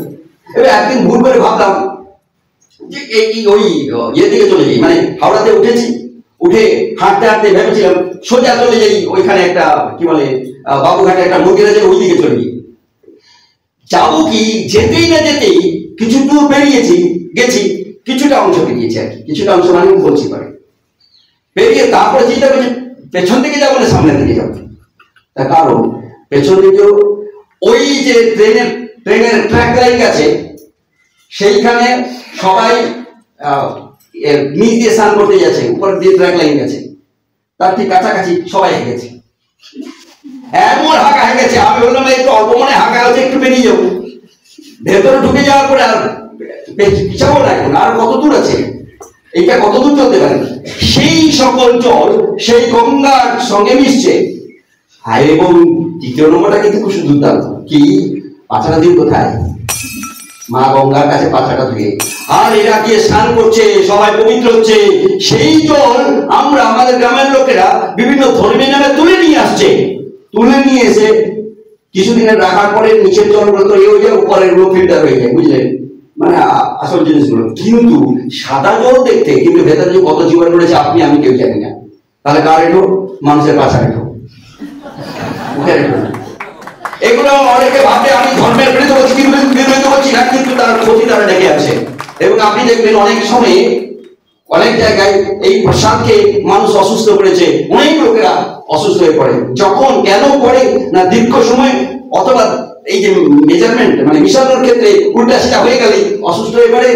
এবার একদিন ভুল করে ভাবলাম যে এই ওই ইয়ে দিকে চলে যাই, মানে হাওড়াতে উঠেছি, উঠে হাঁটতে হাঁটতে ভেবেছিলাম সোজা চলে যাই, ওইখানে একটা কি বলে বাবুঘাটে একটা মন্দির আছে, ওই দিকে চলে যাই। যাবো কি, যেতেই না যেতেই কিছু দূর গেছি, কিছুটা অংশ পেরিয়েছি আর কি, কিছুটা অংশ মানে বলছি পারে পেরিয়ে, তারপরে চিন্তা করছি পেছন দিকে যাবো না সামনের দিকে যাবো। তার কারণ পেছন দিকেও ওই যে ট্রেনের ট্র্যাক লাইন আছে, সেইখানে সবাই নিচ দিয়ে স্নান করতে যাচ্ছে, উপর দিয়ে ট্র্যাক লাইন গেছে, তার ঠিক কাছাকাছি সবাই হেগেছে, এমন হাঁকা হেগেছে। আমি বললাম একটু অল্প মনে হাঁকা হচ্ছে, একটু বেরিয়ে যাবো। ভেতরে ঢুকে যাওয়ার পরে আর পিছাবো না, এখন আর কত দূর আছে, এইটা কত দূর চলতে পারে। সেই সকল জল সেই গঙ্গার সঙ্গে মিশছে। আর এবং দ্বিতীয় নম্বরটা কিন্তু খুব দুর্দান্ত, কি পাছাটা দিয়ে কোথায়? মা গঙ্গার কাছে পাছাটা ধুয়ে, আর এরা গিয়ে স্নান করছে, সবাই পবিত্র হচ্ছে। সেই জল আমরা আমাদের গ্রামের লোকেরা বিভিন্ন ধর্মের নামে তুলে নিয়ে আসছে, তুলে নিয়ে এসে কিছুদিনের রাখার পরে নিচের জলগুলো তো হয়ে যায়, উপরের গুলো ফিল্টার হয়ে যায়, বুঝলেন, মানে আসল জিনিসগুলো। কিন্তু সাদা জল দেখতে, কিন্তু ভেতরে যে কত জীবন রয়েছে আপনি আমি কেউ জানি না। তাহলে কার এঁঠো? মানুষের পাছার এঁঠো, মুখের এঁঠো। এগুলো অনেকে ভাবে আমি ধর্মের বিরুদ্ধে বলছি না, কিন্তু তার ক্ষতি তারা ডেকে আছে। এবং আপনি দেখবেন অনেক সময় অনেক জায়গায় এই প্রসাদকে মানুষ অসুস্থ করেছে, অনেক লোকেরা অসুস্থ হয়ে পড়ে। যখন কেন পড়ে না, দীর্ঘ সময় অথবা এই যে মেজারমেন্ট মানে মিশানোর ক্ষেত্রে উল্টা সেটা হয়ে গেলে অসুস্থ হয়ে পড়ে,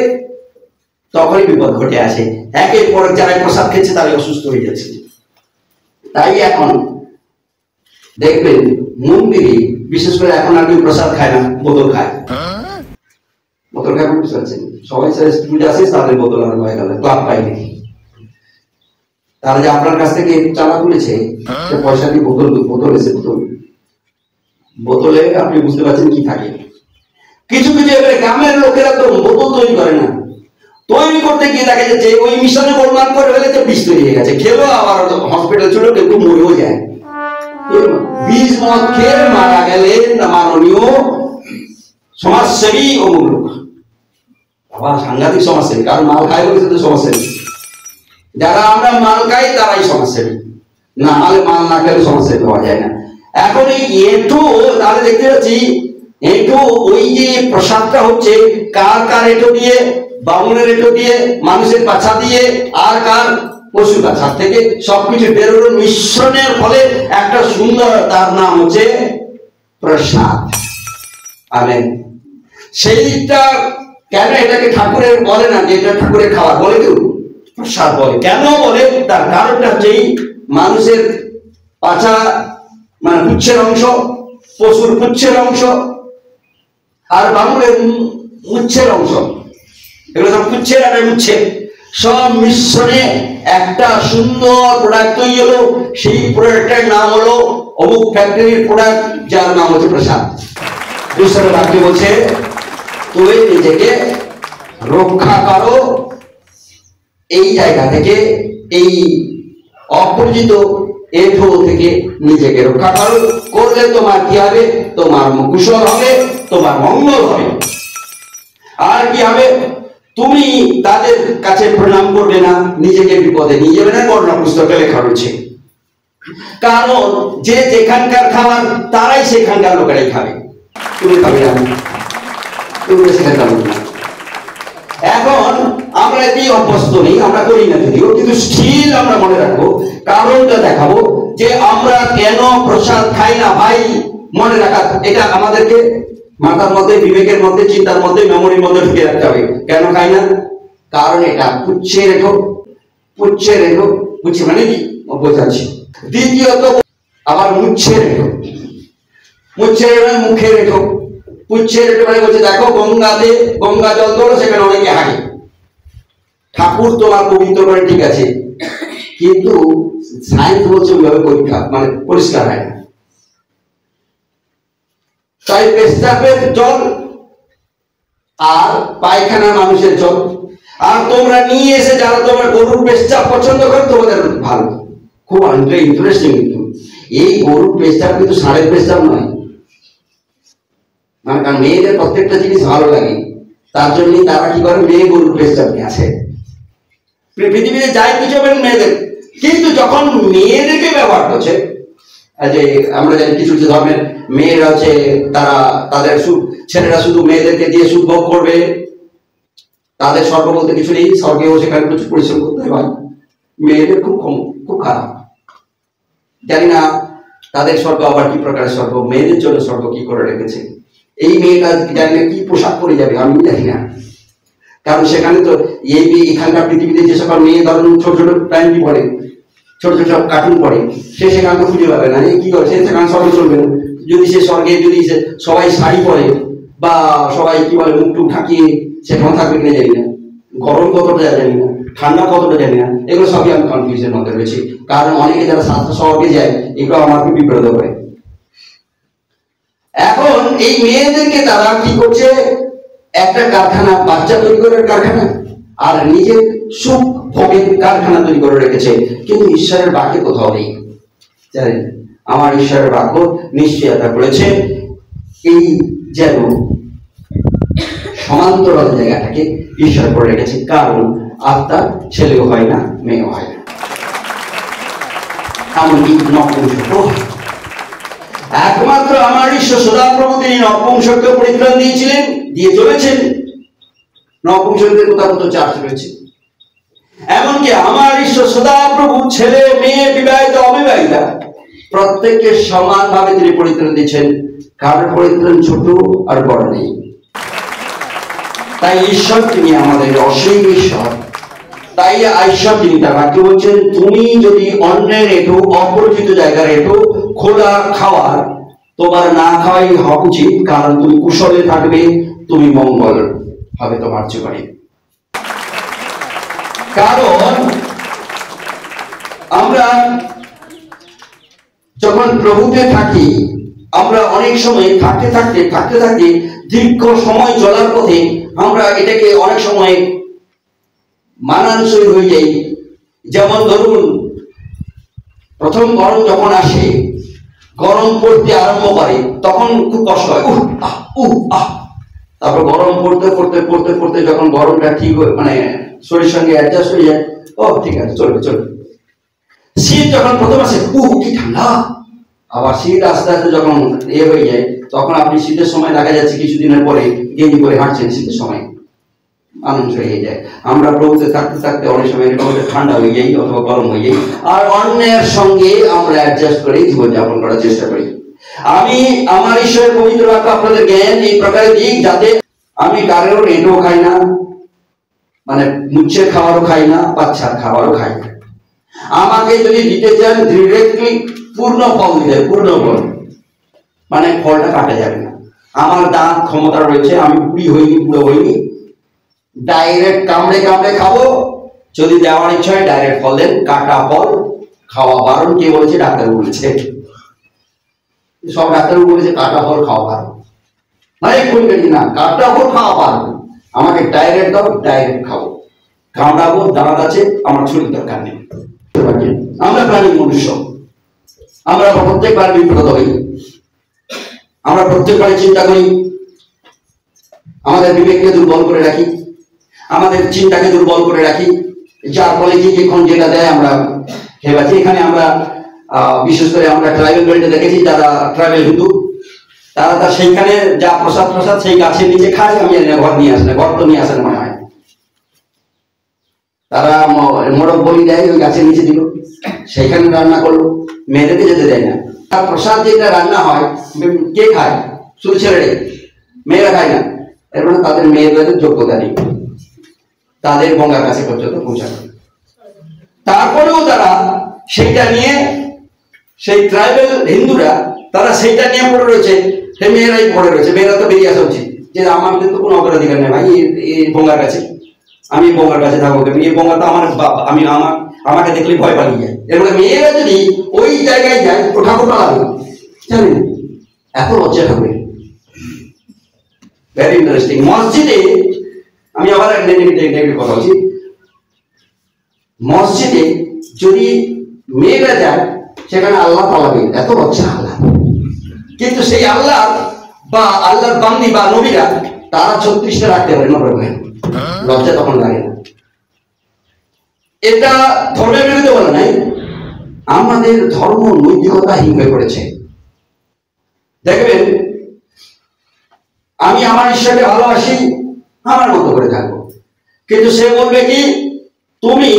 তখনই বিপদ ঘটে আসে। একের পর যারা প্রসাদ খেয়েছে তারাই অসুস্থ হয়ে যাচ্ছে। তাই এখন দেখবেন মন্দিরে বিশেষ করে এখন আর কেউ প্রসাদ খায় না, বোতল খায়। বোতল খায় বুঝতে পারছেন, সবাই পূজা আসে তাদের বোতল আর হয়ে গেল, ক্লাব পাই দেখি। তারা যে আপনার কাছ থেকে চাঁদা তুলেছে, সে পয়সা দিয়ে বোতল এসে বোতলে আপনি বুঝতে পারছেন কি থাকে। কিছু কিছু এবারে গ্রামের লোকেরা তো বোতল তৈরি করে না, তৈরি করতে গিয়ে দেখা যাচ্ছে ওই মিশনে পরিমাণ করে ফেলেছে, বিষ তৈরি হয়ে গেছে, খেলো আবার হসপিটাল ছিল, কিন্তু মরেও যায়। বিষ মদ খেয়ে মারা গেলেন মাননীয় সমাজসেবী অমুক লোক, আবার সাংঘাতিক সমাজসেবী, কারণ মাল খায় বলেছে তো সমাজসেবী। যারা আমরা মাল খাই তারাই সমাজসেবী, না হলে মাল না খেলে সমাজসেবী হওয়া যায় না। এখন এই এঁঠো তাহলে দেখতে পাচ্ছি, এঁঠো ওই যে প্রসাদটা হচ্ছে কার এঁঠো দিয়ে, বামুনের এঁঠো দিয়ে, মানুষের পাছা দিয়ে, আর কার পশু পাছা থেকে সবকিছু বেরোনো মিশ্রণের ফলে একটা সুন্দর, তার নাম হচ্ছে প্রসাদ। আমেন। সেইটা কেন এটাকে ঠাকুরের বলে না যে এটা ঠাকুরের খাবার, বলে কেউ? প্রসাদ বলে। কেন বলে? তার কারণটা হচ্ছে এই মানুষের পাছা মানে পুচ্ছের অংশ, পশুর পুচ্ছের অংশ, আর বাঙুরের মুচ্ছের অংশ, এগুলো সব পুচ্ছের আর মুচ্ছে সব মিশ্রণে একটা সুন্দর প্রোডাক্ট তৈরি হলো। সেই প্রোডাক্টের নাম হলো অমুক ফ্যাক্টরির প্রোডাক্ট, যার নাম হচ্ছে প্রসাদ। ঈশ্বরের বাক্য বলছে তুমি নিজেকে রক্ষা করো এই জায়গা থেকে, এই অপরিচিত এঠো থেকে নিজেকে রক্ষা করো। করলে তোমার কি হবে? তোমার কুশল হবে, তোমার মঙ্গল হবে। আর কি হবে? তুমি তাদের কাছে প্রণাম করবে না, নিজেকে বিপদে নিয়ে যাবে না। করোনা পুস্তকে লেখা রয়েছে। কারণ যে যেখানকার খাবার তারাই সেখানকার লোকেরাই খাবে, তুমি খাবে না, তুমি সেখানকার লোক না। এখন আমরা এতেই অভ্যস্ত নেই, আমরা করি না যদিও, কিন্তু স্টিল আমরা মনে রাখবো, কারণটা দেখাবো যে আমরা কেন প্রসাদ খাই না। ভাই মনে রাখা, এটা আমাদেরকে মাথার মধ্যে, বিবেকের মধ্যে, চিন্তার মধ্যে, মেমোরির মধ্যে ঢুকে রাখতে হবে। কেন খাই না? কারণ এটা পুচ্ছে রেখো, পুচ্ছে রেখো, পুচ্ছে মানে কি বোঝাচ্ছি। দ্বিতীয়ত আবার মুচ্ছে রেখো, মুচ্ছে রেখো মুখে রেখো, পুচ্ছে রেখো মানে বলছে দেখো গঙ্গাতে গঙ্গা জল তোলো, সেখানে অনেকে হাঁটে। ঠাকুর তোমার পবিত্র করে ঠিক আছে, কিন্তু সায়েন্স বলছে ওইভাবে পরীক্ষা মানে পরিষ্কার হয় না। তাই পেশাবের জল আর পায়খানা মানুষের জল, আর তোমরা নিয়ে এসে যারা তোমরা গরুর পেশাব পছন্দ করো তোমাদের ভালো, খুব ইন্টারেস্টিং। কিন্তু এই গরুর পেশাব কিন্তু ষাঁড়ের পেশাব নয়, মানে কারণ মেয়েদের প্রত্যেকটা জিনিস ভালো লাগে, তার জন্য তারা কি করে মেয়ে গরুর পেশাব নিয়ে আসে। পৃথিবীতে যাই কিছু হবে মেয়েদের, কিন্তু যখন মেয়েদেরকে ব্যবহার করছে, যে আমরা জানি কিছু কিছু ধর্মের মেয়েরা হচ্ছে তারা তাদের ছেলেরা শুধু মেয়েদেরকে দিয়ে সুখ ভোগ করবে, তাদের স্বর্গ বলতে কিছু নেই, স্বর্গেও সেখানে কিছু পরিশ্রম করতে হয়। মেয়েদের খুব খুব খারাপ, জানি না তাদের স্বর্গ আবার কি প্রকারের স্বর্গ, মেয়েদের জন্য স্বর্গ কি করে রেখেছে। এই মেয়েটা জানি না কি পোশাক পরে যাবে, আমি জানি না। কারণ সেখানে তো এই এখানকার পৃথিবীতে যে সকল মেয়ে ধরুন ছোট ছোট প্যান্টি পরে, ছোট ছোট কার্টুন পরে, সে সেখানে তো খুঁজে পাবে না। কি করে সে সেখানে স্বর্গে চলবে না। যদি সে স্বর্গে যদি সবাই শাড়ি পরে বা সবাই কি বলে মুখ টুক ঢাকিয়ে সেখানে থাকবে কিনা জানি না, গরম কতটা জানি না, ঠান্ডা কতটা জানি না, এগুলো সবই আমি কনফিউজের মধ্যে রয়েছি। কারণ অনেকে যারা স্বর্গে যায় এগুলো আমাকে বিব্রত করে। এখন এই মেয়েদেরকে তারা কি করছে, একটা কারখানা, বাচ্চা তৈরি করার কারখানা আর নিজের সুখ ভোগের কারখানা তৈরি করে রেখেছে। কিন্তু ঈশ্বরের বাক্যে কোথাও নেই, জানেন আমার ঈশ্বরের বাক্য নিশ্চয়তা করেছে এই যেন সমান্তরাল জায়গাটাকে ঈশ্বর করে রেখেছে। কারণ আত্মার ছেলেও হয় না, মেয়েও হয় না, এমনকি নপুংসক একমাত্র আমার ঈশ্বর সদাপ্রভু তিনি নপুংসককে পরিত্রাণ দিয়েছিলেন, দিয়ে চলেছেন। নপুংসকদের কোথাও তো চার্চ রয়েছে। এমনকি আমার ঈশ্বর সদাপ্রভু ছেলে মেয়ে বিবাহিত অবিবাহিতা প্রত্যেককে সমানভাবে তিনি পরিত্রাণ দিচ্ছেন, কারোর পরিত্রাণ ছোট আর বড় নেই। তাই ঈশ্বর তিনি আমাদের অসীম ঈশ্বর। তাই ঈশ্বর তিনি তার বাক্য বলছেন, তুমি যদি অন্যের একটু অপরিচিত জায়গার একটু খোলা খাওয়ার, তোমার না খাওয়াই হওয়া উচিত, কারণ তুমি কুশলে থাকবে, তুমি মঙ্গল হবে তোমার জীবনে। কারণ আমরা যখন প্রভুতে থাকি, আমরা অনেক সময় থাকতে থাকতে দীর্ঘ সময় চলার পথে আমরা এটাকে অনেক সময় মানানসই হয়ে যাই। যেমন ধরুন প্রথম গরম যখন আসে, গরম পড়তে আরম্ভ করে, তখন খুব কষ্ট হয়, তারপর গরম পড়তে পড়তে পড়তে পড়তে যখন গরমটা ঠিক মানে শরীরের সঙ্গে অ্যাডজাস্ট হয়ে যায়, ও ঠিক আছে চলবে চলবে। শীত যখন প্রথম আসে, কি ঠান্ডা, আবার শীত আস্তে আস্তে যখন হয়ে যায়, তখন আপনি শীতের সময় দেখা যাচ্ছে কিছুদিনের পরে গেঞ্জি করে হাঁটছেন, শীতের সময় আনন্দ হয়ে যায়। আমরা প্রভুতে থাকতে থাকতে অনেক সময় ঠান্ডা হয়ে যাই অথবা গরম হয়ে যাই, আর অন্যের সঙ্গে আমরা অ্যাডজাস্ট করে জীবনযাপন করার চেষ্টা করি। আমি আমার ঈশ্বরের পবিত্র বাক্য আপনাদের জ্ঞান এই প্রকারে দিই, যাতে আমি কারোর এঁটো খাই না, মানে মুচ্ছের খাবারও খাই না, বাচ্চার খাবারও খাই না। আমাকে যদি দিতে চান ডিরেক্টলি পূর্ণ ফল দিতে, পূর্ণ ফল, মানে ফলটা কাটা যাবে না। আমার দাঁত ক্ষমতা রয়েছে, আমি বুড়ি হইনি, বুড়ো হইনি, ডাইরেক্ট কামড়ে কামড়ে খাবো। যদি দেওয়ার ইচ্ছা হয় ডাইরেক্ট ফল দেন, কাটা ফল খাওয়া বারণ। কে বলেছে? ডাক্তার বলেছে। সব ডাক্তার বলেছে কাটা ফল খাওয়া বারণ, মানে বলবেন না কাটা ফল খাওয়া বারণ। আমাকে ডাইরেক্ট দাও, ডাইরেক্ট খাবো, কামড়াবো, দাঁত আছে, আমার ছুরি দরকার নেই। আমরা প্রাণী মনুষ্য, আমরা প্রত্যেকবার বিব্রত হই, আমরা প্রত্যেকবার চিন্তা করি, আমাদের বিবেককে দুর্বল করে রাখি, আমাদের চিন্তাকে দুর্বল করে রাখি, যার ফলে কি এখন যেটা দেয় আমরা খেয়ে পাচ্ছি। এখানে আমরা বিশেষ করে আমরা ট্রাইবেল বেল্টে দেখেছি, যারা ট্রাইবেল হিন্দু, তারা সেইখানে যা প্রসাদ প্রসাদ সেই গাছের নিচে খায়। আমি ঘর নিয়ে আসে না, ঘর তো নিয়ে আসেন মনে হয়, তারা মোড়ক বলি দেয়, ওই গাছের নিচে দিল, সেইখানে রান্না করলো, মেয়েদেরকে যেতে দেয় না। তার প্রসাদ যেটা রান্না হয় কে খায়? শুধু ছেলেরে, মেয়েরা খায় না। এর মানে তাদের মেয়েদের যোগ্যতা নেই তাদের গঙ্গার কাছে পর্যন্ত পৌঁছানো। তারপরেও তারা সেইটা নিয়ে, সেই ট্রাইবেল হিন্দুরা তারা সেইটা নিয়ে পড়ে রয়েছে, সেই মেয়েরাই পড়ে রয়েছে। মেয়েরা তো বেরিয়ে আসা উচিত যে আমার কিন্তু কোনো অগ্রাধিকার নেই ভাই এই গঙ্গার কাছে, আমি গঙ্গার কাছে থাকবো, এই গঙ্গা তো আমার বাপ, আমি আমাকে দেখলে ভয় পালিয়ে যায়। এর মানে মেয়েরা যদি ওই জায়গায় যায় তো ঠাকুর পালাবে, জানেন? এত লজ্জা থাকবে। Very interesting. মসজিদে আমি আবার একটা কথা বলছি, মসজিদে যদি মেয়েরা যায় সেখানে আল্লাহ পালাবে, এত লজ্জা আল্লাহ। কিন্তু সেই আল্লাহ বা আল্লাহর বান্দি বা নবীরা তারা 36টা রাখতে পারে, লজ্জা তখন লাগে না। এটা ধর্মের বিরুদ্ধে বলা নাই, আমাদের ধর্ম নৈতিকতাহীন হয়ে পড়েছে। দেখবেন আমি আমার ঈশ্বরকে ভালোবাসি, আমার মতো করে থাকবো, কিন্তু সে বলবে কি তুমি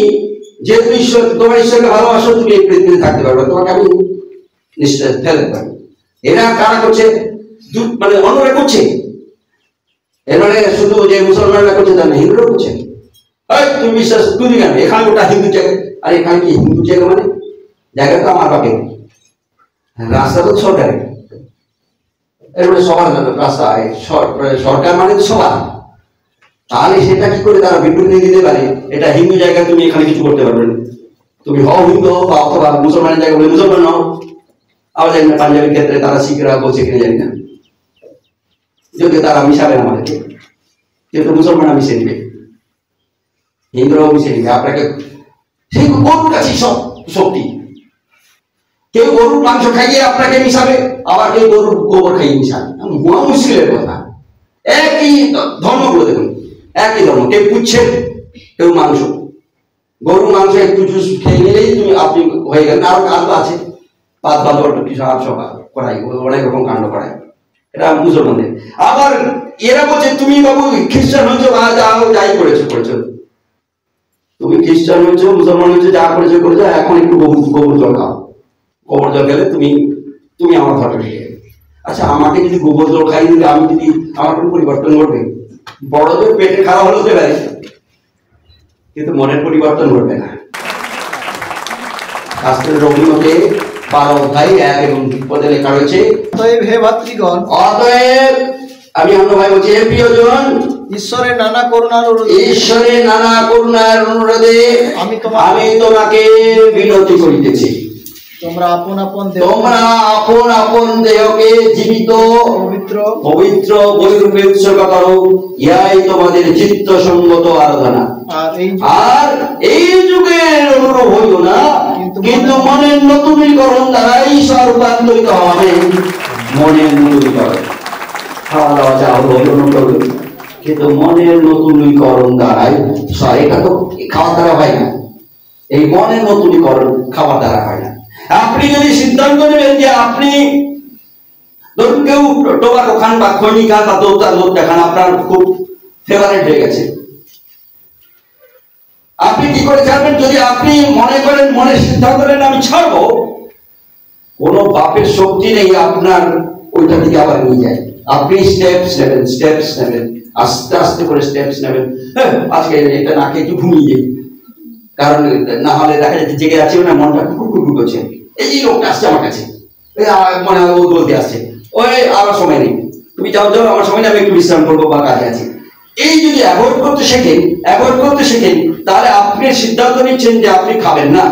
যেহেতু ঈশ্বর, তোমার ঈশ্বরকে ভালোবাসো, তুমি এই পৃথিবীতে থাকতে পারবে, তোমাকে আমি নিশ্চয় ফেলতে পারবো। এরা কারা করছে? মানে অন্যরা করছে। এবারে শুধু যে মুসলমানরা করছে তা না, হিন্দুরা করছে। তুমি বিশ্বাস তুমি কেন? এখানে ওটা হিন্দু জায়গা, আর এখানে কি হিন্দু জায়গা? মানে জায়গা তো আমার বাপের, রাস্তা তো সরকারের। এরপরে সবার রাস্তা, সরকার মানে তো সবার। তাহলে সেটা কি করে তারা বিবৃতি দিতে পারে এটা হিন্দু জায়গা, তুমি এখানে কিছু করতে পারবে না? তুমি হও হিন্দু হও, বা অথবা মুসলমানের জায়গা বলে মুসলমান হও। আবার জানি না পাঞ্জাবের ক্ষেত্রে তারা শিখরা বলছে কিনে জানি না, যদি তারা মিশাবে আমাদেরকে, কিন্তু মুসলমানরা মিশে নিবে, হিন্দুরাও মিশে নিবে আপনাকে। সেই গরুর কাছে সব শক্তি। কেউ গরুর মাংস খাইয়ে আপনাকে মিশাবে, আবার কেউ গরুর গোবর খাইয়ে মিশাবে, মহা মুশকিলের কথা। একই ধর্মগুলো দেখুন, একই ধর্ম, কেউ পুচ্ছেন, কেউ মাংস। গরুর মাংস একটু জুস খেয়ে নিলেই তুমি আপনি হয়ে গেলেন। আরো কাজ আছে, পাঁচ বাদর কিছু আর সব করাই, অনেক রকম কাণ্ড করায়, এটা মুসলমানদের। আবার এরা বলছে তুমি বাবু খ্রিস্টান হয়েছো, যাই করেছো করেছো, তুমি খ্রিস্টান হয়েছো, মুসলমান হয়েছো, যা করেছো করেছো, এখন একটু গোবর জল খাও, গোবর জল খেলে তুমি আমার ধর্মে ঢেকে গেলে। আচ্ছা, আমাকে যদি গোবর জল খাই দিলে আমি যদি আমার কোনো পরিবর্তন ঘটবে? বড়দের পেটে খারাপ হলে হতে পারে, কিন্তু মনের পরিবর্তন ঘটবে না। শাস্ত্রের রবীন্দ্রকে 12 অধ্যায় 1 এবং 2 পদে লেখা রয়েছে, অতএব হে ভাতৃগণ, অতএব আমি অন্য ভাই বলছি, হে প্রিয়জন, ঈশ্বরের নানা করুণার অনুরোধে আমি তোমাকে বিনতি করিতেছি, তোমরা আপন আপন দেহকে জীবিত পবিত্র বলিরূপে উৎসর্গ করো, ইহাই তোমাদের চিত্ত সঙ্গত আরাধনা। আর এই যুগের অনুরূপ হইল না, কিন্তু মনের নতুনীকরণ দ্বারাই রূপান্তরিত হবে। মনের নতুনীকরণ, খাওয়া দাওয়া যা হলো কিন্তু মনের নতুনীকরণ দ্বারাই। এটা তো খাওয়া দ্বারা হয় না, এই মনের নতুনীকরণ খাওয়া দ্বারা হয় না। আপনি যদি সিদ্ধান্ত নেবেন যে আপনি ধরুন কেউ টোবাকো খান বা খৈনি খান বা দৌতার লোক দেখান, আপনার খুব ফেভারিট হয়ে গেছে, আপনি কি করে ছাড়বেন? যদি আপনি মনে করেন, মনের সিদ্ধান্ত নেন আমি ছাড়বো, কোন বাপের শক্তি নেই আপনার ওইটা দিকে আবার নিয়ে যায়। আপনি স্টেপস নেবেন, আস্তে আস্তে করে স্টেপস নেবেন। হ্যাঁ, আজকে এটা না খেয়ে একটু ঘুমিয়ে যাই, কারণ না হলে দেখা যাচ্ছে জেগে আছে না, মনটা কুকুর করছে, এই লোকটা আসছে আমার কাছে, মনে হয় ও বলতে আসছে, ওই আমার সময় নেই, তুমি যাও যাও, আমার সময় নেই, আমি একটু বিশ্রাম করবো বা কাজে আছি। এই যদি অ্যাভয়েড করতে শেখেন, তাহলে আপনি সিদ্ধান্ত নিচ্ছেন যে আপনি খাবেন না,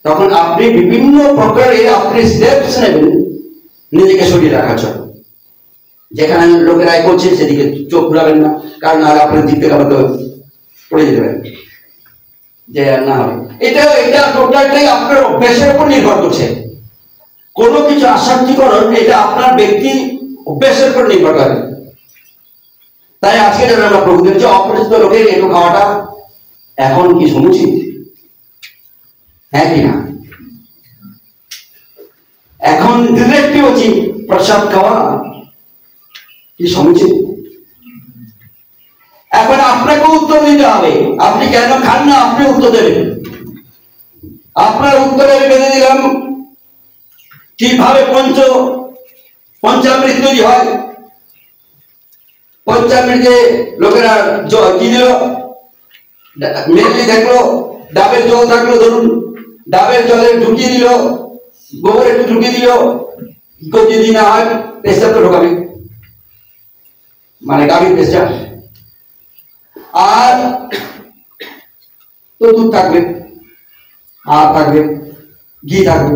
তখন আপনি বিভিন্ন প্রকারে আপনি স্টেপস নেবেন নিজেকে সরিয়ে রাখার জন্য। যেখানে লোকেরা করছে সেদিকে চোখ ঘুরাবেন না, কারণ আর আপনার দিক থেকে আবার তো পড়ে যেতে পারেন যে না হবে। এটা টোটালটাই আপনার অভ্যাসের উপর নির্ভর করছে। কোনো কিছু আসক্তিকরণ এটা আপনার ব্যক্তি অভ্যাসের উপর নির্ভর করে। তাই আজকে যারা আমরা প্রভু দেখছি অপরিচিত লোকের একটু খাওয়াটা এখন কি সমুচিত? হ্যাঁ কি না? এখন ডিরেক্টলি বলছি প্রসাদ খাওয়া কি সমুচিত? এখন আপনাকে উত্তর দিতে হবে, আপনি কেন খান না আপনি উত্তর দেবেন। আপনার উত্তরে আমি বেঁধে দিলাম কিভাবে পঞ্চামৃত তৈরি হয়। পঞ্চামৃতে লোকেরা কি দিল, মেনলি দেখলো ডাবের জল থাকলো, ধরুন ডাবের জলে ঢুকিয়ে দিল, গোবর একটু ঢুকিয়ে দিল, যদি না হয় পেশাব তো ঢোকাবে, মানে গাভীর পেশাব, আর তো দুধ থাকবে, আর থাকবে ঘি থাকবে।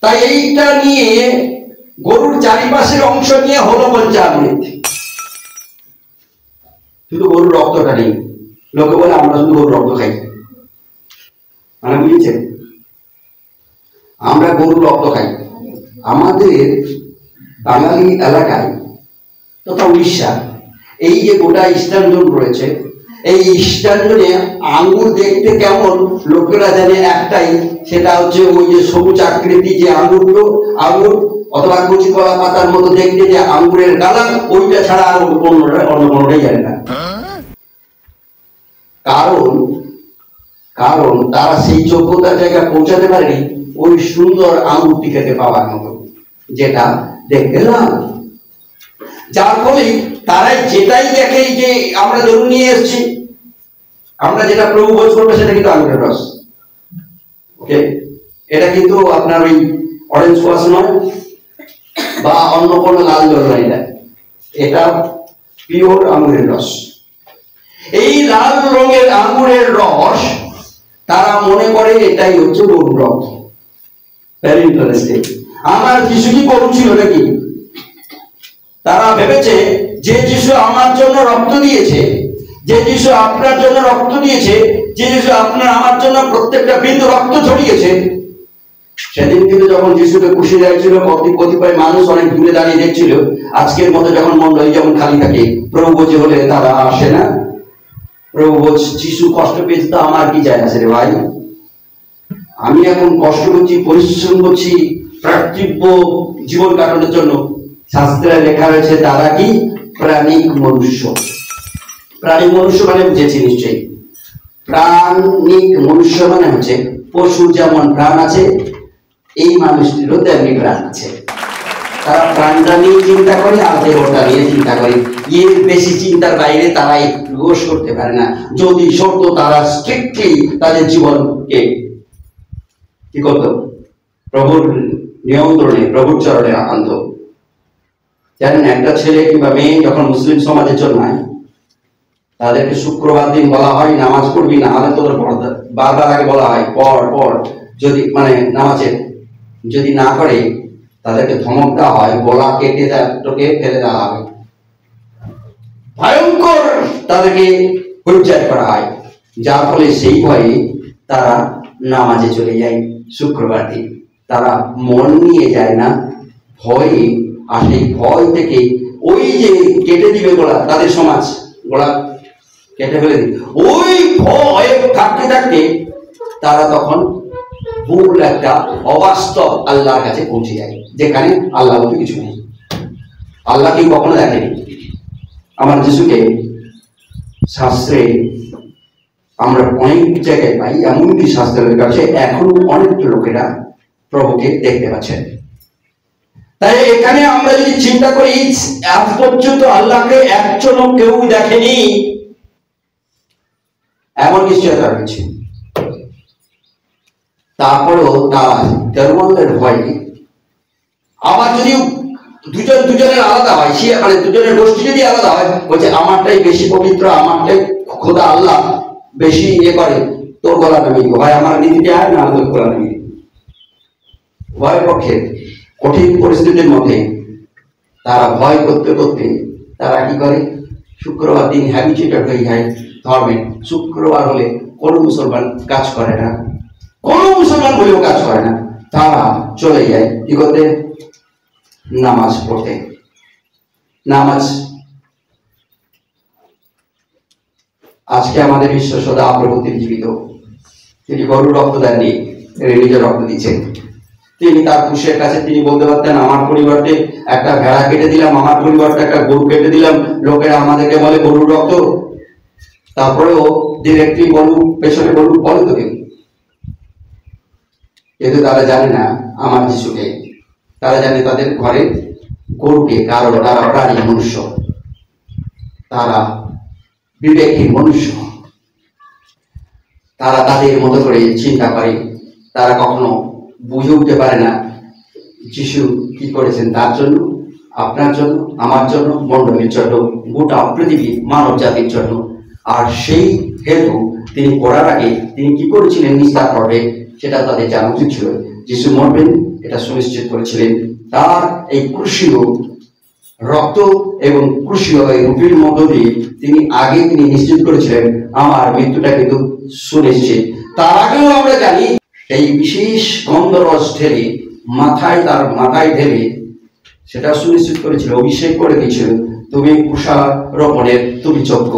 তাই এইটা নিয়ে গরুর চারিপাশের অংশ নিয়ে হলো পঞ্চামৃত, শুধু গরুর রক্তটা নেই। লোকে বলে আমরা শুধু গরুর রক্ত খাই, মানে বুঝেছেন, আমরা গরুর রক্ত খাই। আমাদের বাঙালি এলাকায় তথা উড়িষ্যা, এই যে গোটা ইস্টার্ন জোন রয়েছে, এই ইস্টার্ন জোনে আঙ্গুর দেখতে কেমন লোকেরা জানে একটাই, সেটা হচ্ছে ওই যে সবুজ আকৃতি যে আঙ্গুর অথবা কচি কলা পাতার মতো দেখতে যে আঙ্গুরের কালার, ওইটা ছাড়া আর অন্য কোনোটাই জানে না। কারণ তারা সেই যোগ্যতার জায়গায় পৌঁছাতে পারেনি ওই সুন্দর আঙ্গুরটি খেতে পাওয়ার মতো, যেটা দেখতে না। যার ফলে তারাই যেটাই দেখে, যে আমরা ধরুন নিয়ে এসেছি, আমরা যেটা প্রভু ভোজ করবো সেটা কিন্তু আঙ্গুরের রস, ওকে, এটা কিন্তু আপনার ওই অরেঞ্জ ওয়াশ নয় বা অন্য কোনো লাল জল নয়, এটা পিওর আঙ্গুরের রস। এই লাল রঙের আঙ্গুরের রস তারা মনে করে এটাই হচ্ছে গরুর রক্ত। Very interesting. আমার যিশু কি গরু ছিল নাকি? তারা ভেবেছে যে যিশু আমার জন্য রক্ত দিয়েছে, যে যিশু আপনার জন্য রক্ত দিয়েছে, যে যিশু আপনার আমার জন্য প্রত্যেকটা বিন্দু রক্ত ছড়িয়েছে, সেদিন কিন্তু যখন যিশুকে খুশি লাগছিল, কতিপয় মানুষ অনেক দূরে দাঁড়িয়ে দেখছিল। আজকের মতো যখন মন্ডলী যেমন খালি থাকে, প্রভু বোঝে হলে তারা আসে না। প্রভু বোঝ যিশু কষ্ট পেয়েছে, তা আমার কি যায় আসে রে ভাই, আমি এখন কষ্ট করছি, পরিশ্রম করছি পার্থিব জীবন কাটানোর জন্য। শাস্ত্রে লেখা রয়েছে তারা কি প্রাণিক মনুষ্য। প্রাণিক মনুষ্য মানে বুঝেছি নিশ্চয়ই, প্রাণিক মনুষ্য মানে হচ্ছে পশু যেমন প্রাণ আছে, এই মানুষটিরও তেমনি প্রাণ আছে। তারা প্রাণটা নিয়ে চিন্তা করে আর দেহটা নিয়ে চিন্তা করে, এর বেশি চিন্তার বাইরে তারা একটুও করতে পারে না। যদি সত্য তারা স্ট্রিক্টলি তাদের জীবনকে কি করতো, প্রভুর নিয়ন্ত্রণে, প্রভুর চরণে আনত। জানেন, একটা ছেলে কিংবা মেয়ে যখন মুসলিম সমাজে জন্মায়, তাদেরকে শুক্রবার দিন বলা হয় নামাজ পড়বি, না হলে তোদের পর্দা, বারবার আগে বলা হয় পর যদি মানে নামাজের যদি না করে তাদেরকে ধমক দেওয়া হয়, গলা কেটে তোকে ফেলে দেওয়া হবে, ভয়ঙ্কর তাদেরকে পরিচয় করা হয়। যার ফলে সেই ভয়ে তারা নামাজে চলে যায় শুক্রবার দিন। তারা মন নিয়ে যায় না, ভয়ে, আর সেই ভয় থেকে ওই যে কেটে দিবে গলা, তাদের সমাজ গলা কেটে ফেলে দিবে, ওই ভয় থাকতে থাকতে তারা তখন ভুল একটা অবাস্তব আল্লাহর কাছে পৌঁছে যায়, যেখানে আল্লাহ বলতে কিছু নেই। আল্লাহ কেউ কখনো দেখেনি। আমার যিশুকে শাস্ত্রে আমরা অনেক জায়গায় পাই, এমনকি শাস্ত্রের কাছে এখনো অনেক লোকেরা প্রভুকে দেখতে পাচ্ছেন। তাই এখানে আমরা যদি চিন্তা করি, আজ পর্যন্ত আল্লাহকে একজনও কেউ দেখেনি, এমন নিশ্চয়তা রয়েছে। তারপরেও তারা ধর্মের ভয় নেই। আবার যদি দুজনের আলাদা হয়, সে মানে দুজনের গোষ্ঠী যদি আলাদা হয়, বলছে আমারটাই বেশি পবিত্র, আমারটাই খোদা আল্লাহ বেশি করে, তোর গলা নামিয়ে দিব, ভাই আমার নীতিতে আয়, না তোর গলা নামিয়ে দিব। উভয় পক্ষে কঠিন পরিস্থিতির মধ্যে তারা ভয় করতে করতে তারা কি করে, শুক্রবার দিন হ্যাবিচুয়েটেড হয়ে যায় ধর্মে। শুক্রবার হলে কোনো মুসলমান কাজ করে না, কোনো মুসলমান বলেও কাজ করে না, তারা চলে যায় কি করতে, নামাজ পড়তে। নামাজ আজকে আমাদের বিশ্ব সদা প্রভৃতির জীবিত, তিনি গরুর রক্ত দেননি, তিনি নিজের রক্ত দিচ্ছেন। তিনি তার খুশের কাছে তিনি বলতে পারতেন, আমার পরিবর্তে একটা ভেড়া কেটে দিলাম, আমার পরিবর্তে একটা গরু কেটে দিলাম, লোকেরা আমাদেরকে বলে গরুর রক্ত, তারপরেও ডিরেক্টলি বলু, পেছনে বলু, বলো তো কেউ। কিন্তু তারা জানে না আমার যিশুকে, তারা জানে তাদের ঘরে গরুকে, কারণ তারা প্রাণী মনুষ্য, তারা বিবেকহীন মনুষ্য, তারা তাদের মতো করে চিন্তা করে, তারা কখনো বুঝে উঠতে পারে না যিশু কি করেছেন তার জন্য, আপনার জন্য, আমার জন্য, মণ্ডলীর জন্য, গোটা পৃথিবী মানব জাতির জন্য। আর সেই হেতু তিনি করার আগে তিনি কি করেছিলেন নিস্তার পর্বে, সেটা তাদের জানা উচিত ছিল। যিশু মরবেন এটা সুনিশ্চিত করেছিলেন, তার এই ক্রুশীয় রক্ত এবং ক্রুশীয় এই রূপের মধ্য দিয়ে তিনি নিশ্চিত করেছিলেন আমার মৃত্যুটা কিন্তু সুনিশ্চিত। তার আগেও আমরা জানি এই বিশেষ গন্ধরস ঢেলে তার মাথায় ঢেলে সেটা সুনিশ্চিত করেছিল, অভিষেক করে দিয়েছিল, তুমি কুশারোপণের তুমি যোগ্য,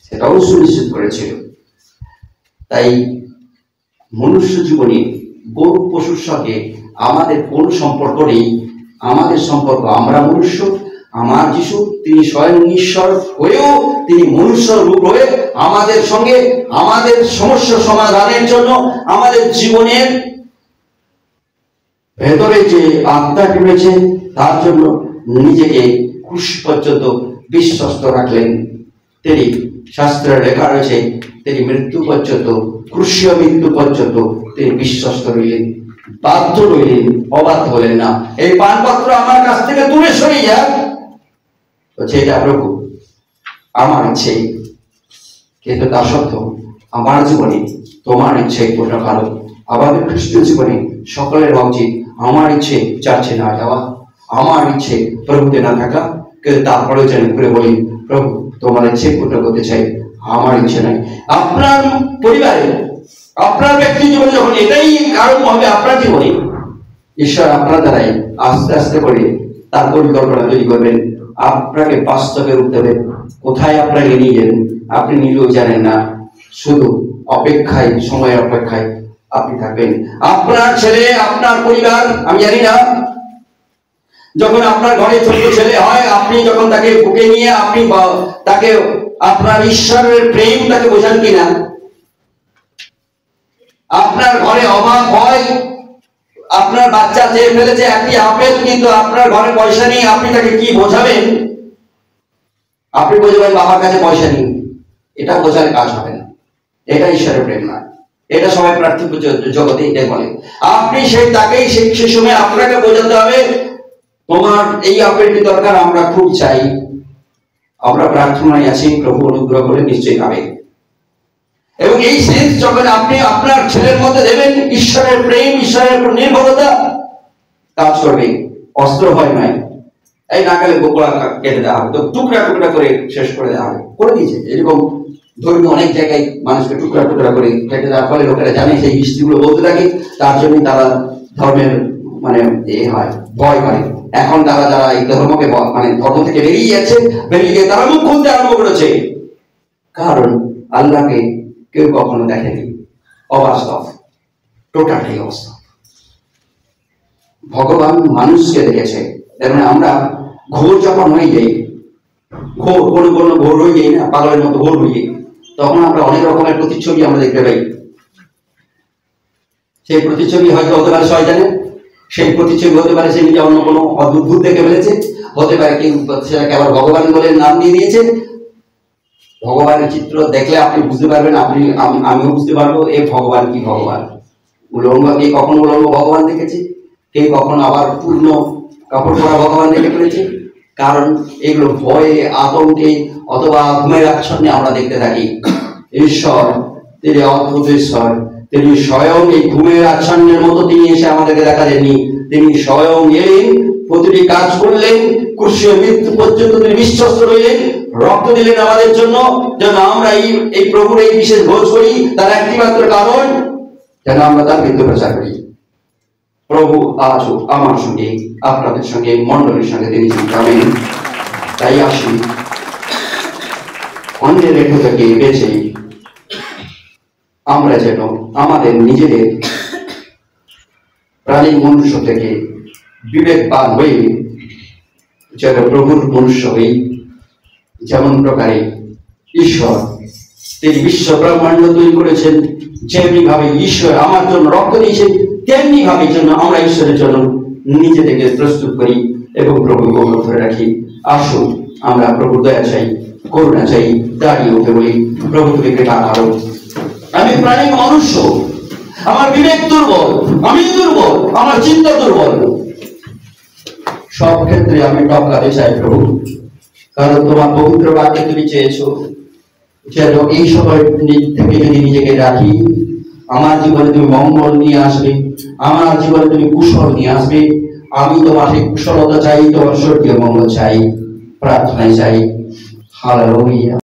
সেটাও সুনিশ্চিত করেছিল। তাই মনুষ্য জীবনে গরু পশুর সঙ্গে আমাদের কোন সম্পর্ক নেই। আমাদের সম্পর্ক, আমরা মনুষ্য, আমার যিশু তিনি স্বয়ং ঈশ্বর হয়েও তিনি মনুষ্য রূপ হয়ে আমাদের সঙ্গে আমাদের সমস্যা সমাধানের জন্য, আমাদের জীবনের ভেতরে যে আত্মাটি রয়েছে তার জন্য নিজেকে ক্রুশ পর্যন্ত বিশ্বস্ত রাখলেন। তিনি শাস্ত্রে লেখা রয়েছে তিনি মৃত্যু পর্যন্ত, ক্রুশীয় মৃত্যু পর্যন্ত তিনি বিশ্বস্ত রইলেন, বাধ্য রইলেন, অবাধ্য হলেন না। এই পানপাত্র আমার কাছ থেকে দূরে সরে যাক, এটা প্রভু আমার ইচ্ছে, কিন্তু তা সত্ত্বেও আমার জীবনে তোমার ইচ্ছে পূর্ণ করো। আমাদের খ্রিস্টীয় জীবনে সকলের হওয়া উচিত আমার ইচ্ছে চাচ্ছে না যাওয়া, আমার ইচ্ছে প্রভুতে না থাকা, কিন্তু তারপরেও যেন করে বলি প্রভু তোমার ইচ্ছে পূর্ণ করতে চাই, আমার ইচ্ছে নাই। আপনার পরিবারে, আপনার ব্যক্তি জীবনে যখন এটাই কারণ হবে আপনার জীবনে, ঈশ্বর আপনার দ্বারাই আস্তে আস্তে করে তার পরিকল্পনা তৈরি করবেন, আপনাকে বাস্তবে রূপ দেবেন। কোথায় আপনাকে নিয়ে যাবেন আপনি নিজেও জানেন না, শুধু অপেক্ষায়, সময়ের অপেক্ষায় আপনি থাকবেন। আপনার ছেলে, আপনার পরিবার, আমি জানি না, যখন আপনার ঘরে ছোট ছেলে হয়, আপনি যখন তাকে বুকে নিয়ে আপনি তাকে আপনার ঈশ্বরের প্রেম তাকে বোঝান কিনা? আপনার ঘরে অভাব হয়, আপনার বাচ্চা চেয়ে ফেলেছে একটি আপেল, কিন্তু আপনার ঘরে পয়সা নেই, আপনি তাকে কি বোঝাবেন? আপনি বোঝাবেন বাবার কাছে পয়সা নেই, এটা বোঝার কাজ হবে না, এটা ঈশ্বরের প্রেম নয়। এটা সবাই পার্থিব জগতে এটাই বলে। আপনি তাকেই সেই সময় আপনাকে বোঝাতে হবে তোমার এই আপেলটি দরকার, আমরা খুব চাই, আমরা প্রার্থনায় আছি, প্রভু অনুগ্রহ করে নিশ্চয়ই পাবে। এবং এই সেন্স যখন আপনি আপনার ছেলের মধ্যে দেবেন, ঈশ্বরের প্রেম, ঈশ্বরের উপর নির্ভরতা কাজ করবে। অস্ত্র ভয় নয়, এই নাকালে গোপড়া কেটে দেওয়া হবে, তো টুকরা টুকরা করে শেষ করে দেওয়া হবে, করে দিয়েছে। এরকম ধর্মীয় অনেক জায়গায় মানুষকে টুকরা টুকরা করে কেটে দেওয়ার ফলে লোকেরা জানে, সেই হিস্ট্রিগুলো বলতে থাকে, তার জন্যই তারা ধর্মের মানে হয়, ভয় করে। এখন তারা যারা এই ধর্মকে মানে ধর্ম থেকে বেরিয়ে যাচ্ছে, বেরিয়ে গিয়ে তারা মুখ খুলতে আরম্ভ করেছে, কারণ আল্লাহকে কেউ কখনো দেখেনি, অবাস্তব, টোটালি অবাস্তব। ভগবান মানুষকে দেখেছে। তেমন আমরা ঘোর যখন হয়ে যাই, ঘোর কোনো কোনো ঘোর হয়ে যাই না, পাগলের মতো ঘোর হয়ে যাই, তখন আমরা অনেক রকমের প্রতিচ্ছবি আমরা দেখতে পাই। সেই প্রতিচ্ছবি হয়তো হতে পারে শয়তানের, সেই প্রতিচ্ছবি হতে পারে সে নিজে অন্য কোনো অদ্ভুত দেখে ফেলেছে, হতে পারে কেউ সেটাকে আবার ভগবান বলে নাম দিয়ে দিয়েছে। ভগবানের চিত্র দেখলে আপনি বুঝতে পারবেন, আমিও বুঝতে পারবো এ ভগবান কি ভগবান। উলঙ্গ কে কখনো উলঙ্গ ভগবান দেখেছে, কে কখনো আবার পূর্ণ কাপড় পরা ভগবান দেখে ফেলেছে। কারণ এগুলো ভয়ে আতঙ্কে অথবা ঘুমের আচ্ছন্নে আমরা দেখতে থাকি। ঈশ্বর তিনি অদ্ভুত ঈশ্বর, তিনি স্বয়ং এই ঘুমের আচ্ছন্নের মতো তিনি এসে আমাদেরকে দেখা দেননি, তিনি স্বয়ং এলেন, প্রতিটি কাজ করলেন, ক্রুশে মৃত্যু পর্যন্ত তিনি বিশ্বস্ত রইলেন, রক্ত দিলেন আমাদের জন্য, যেন আমরা এই প্রভুর এই বিশেষ ভোজ করি। তার একটি মাত্র কারণ, যেন আমরা তার মৃত্যু প্রচার করি। প্রভু আজও আমার সঙ্গে, আপনাদের সঙ্গে, মন্ডলীর সঙ্গে তিনি যাবেন। তাই আসি অন্যের রেখে থেকে বেঁচে আমরা যেন আমাদের নিজেদের প্রাণী মনুষ্য থেকে বিবেকবান হয়ে যেন প্রভুর মনুষ্য হই। যেমন প্রকারে ঈশ্বর তিনি বিশ্ব ব্রহ্মাণ্ড তৈরি করেছেন, যেমনি ভাবে ঈশ্বর আমার জন্য রক্ত দিয়েছেন, তেমনি ভাবে যেন আমরা ঈশ্বরের জন্য নিজেদেরকে প্রস্তুত করি এবং প্রভুকে গৌরব ধরে রাখি। আসুন আমরা প্রভুর দয়া চাই, করুণা চাই, দাঁড়িয়ে উঠে বলি, প্রভু তুমি কৃপা করো। আমি প্রাণী মনুষ্য, আমার বিবেক দুর্বল, আমি দুর্বল, আমার চিন্তা দুর্বল, সব ক্ষেত্রে আমি টপকাতে চাই প্রভু। কারণ তোমার পবিত্র বাক্যে তুমি চেয়েছো যেন এই সময় থেকে যদি নিজেকে রাখি, আমার জীবনে তুমি মঙ্গল নিয়ে আসবে, আমার জীবনে তুমি কুশল নিয়ে আসবে। আমি তোমার সেই কুশলতা চাই, তোমার স্বর্গীয় মঙ্গল চাই, প্রার্থনায় চাই। হালেলুয়া।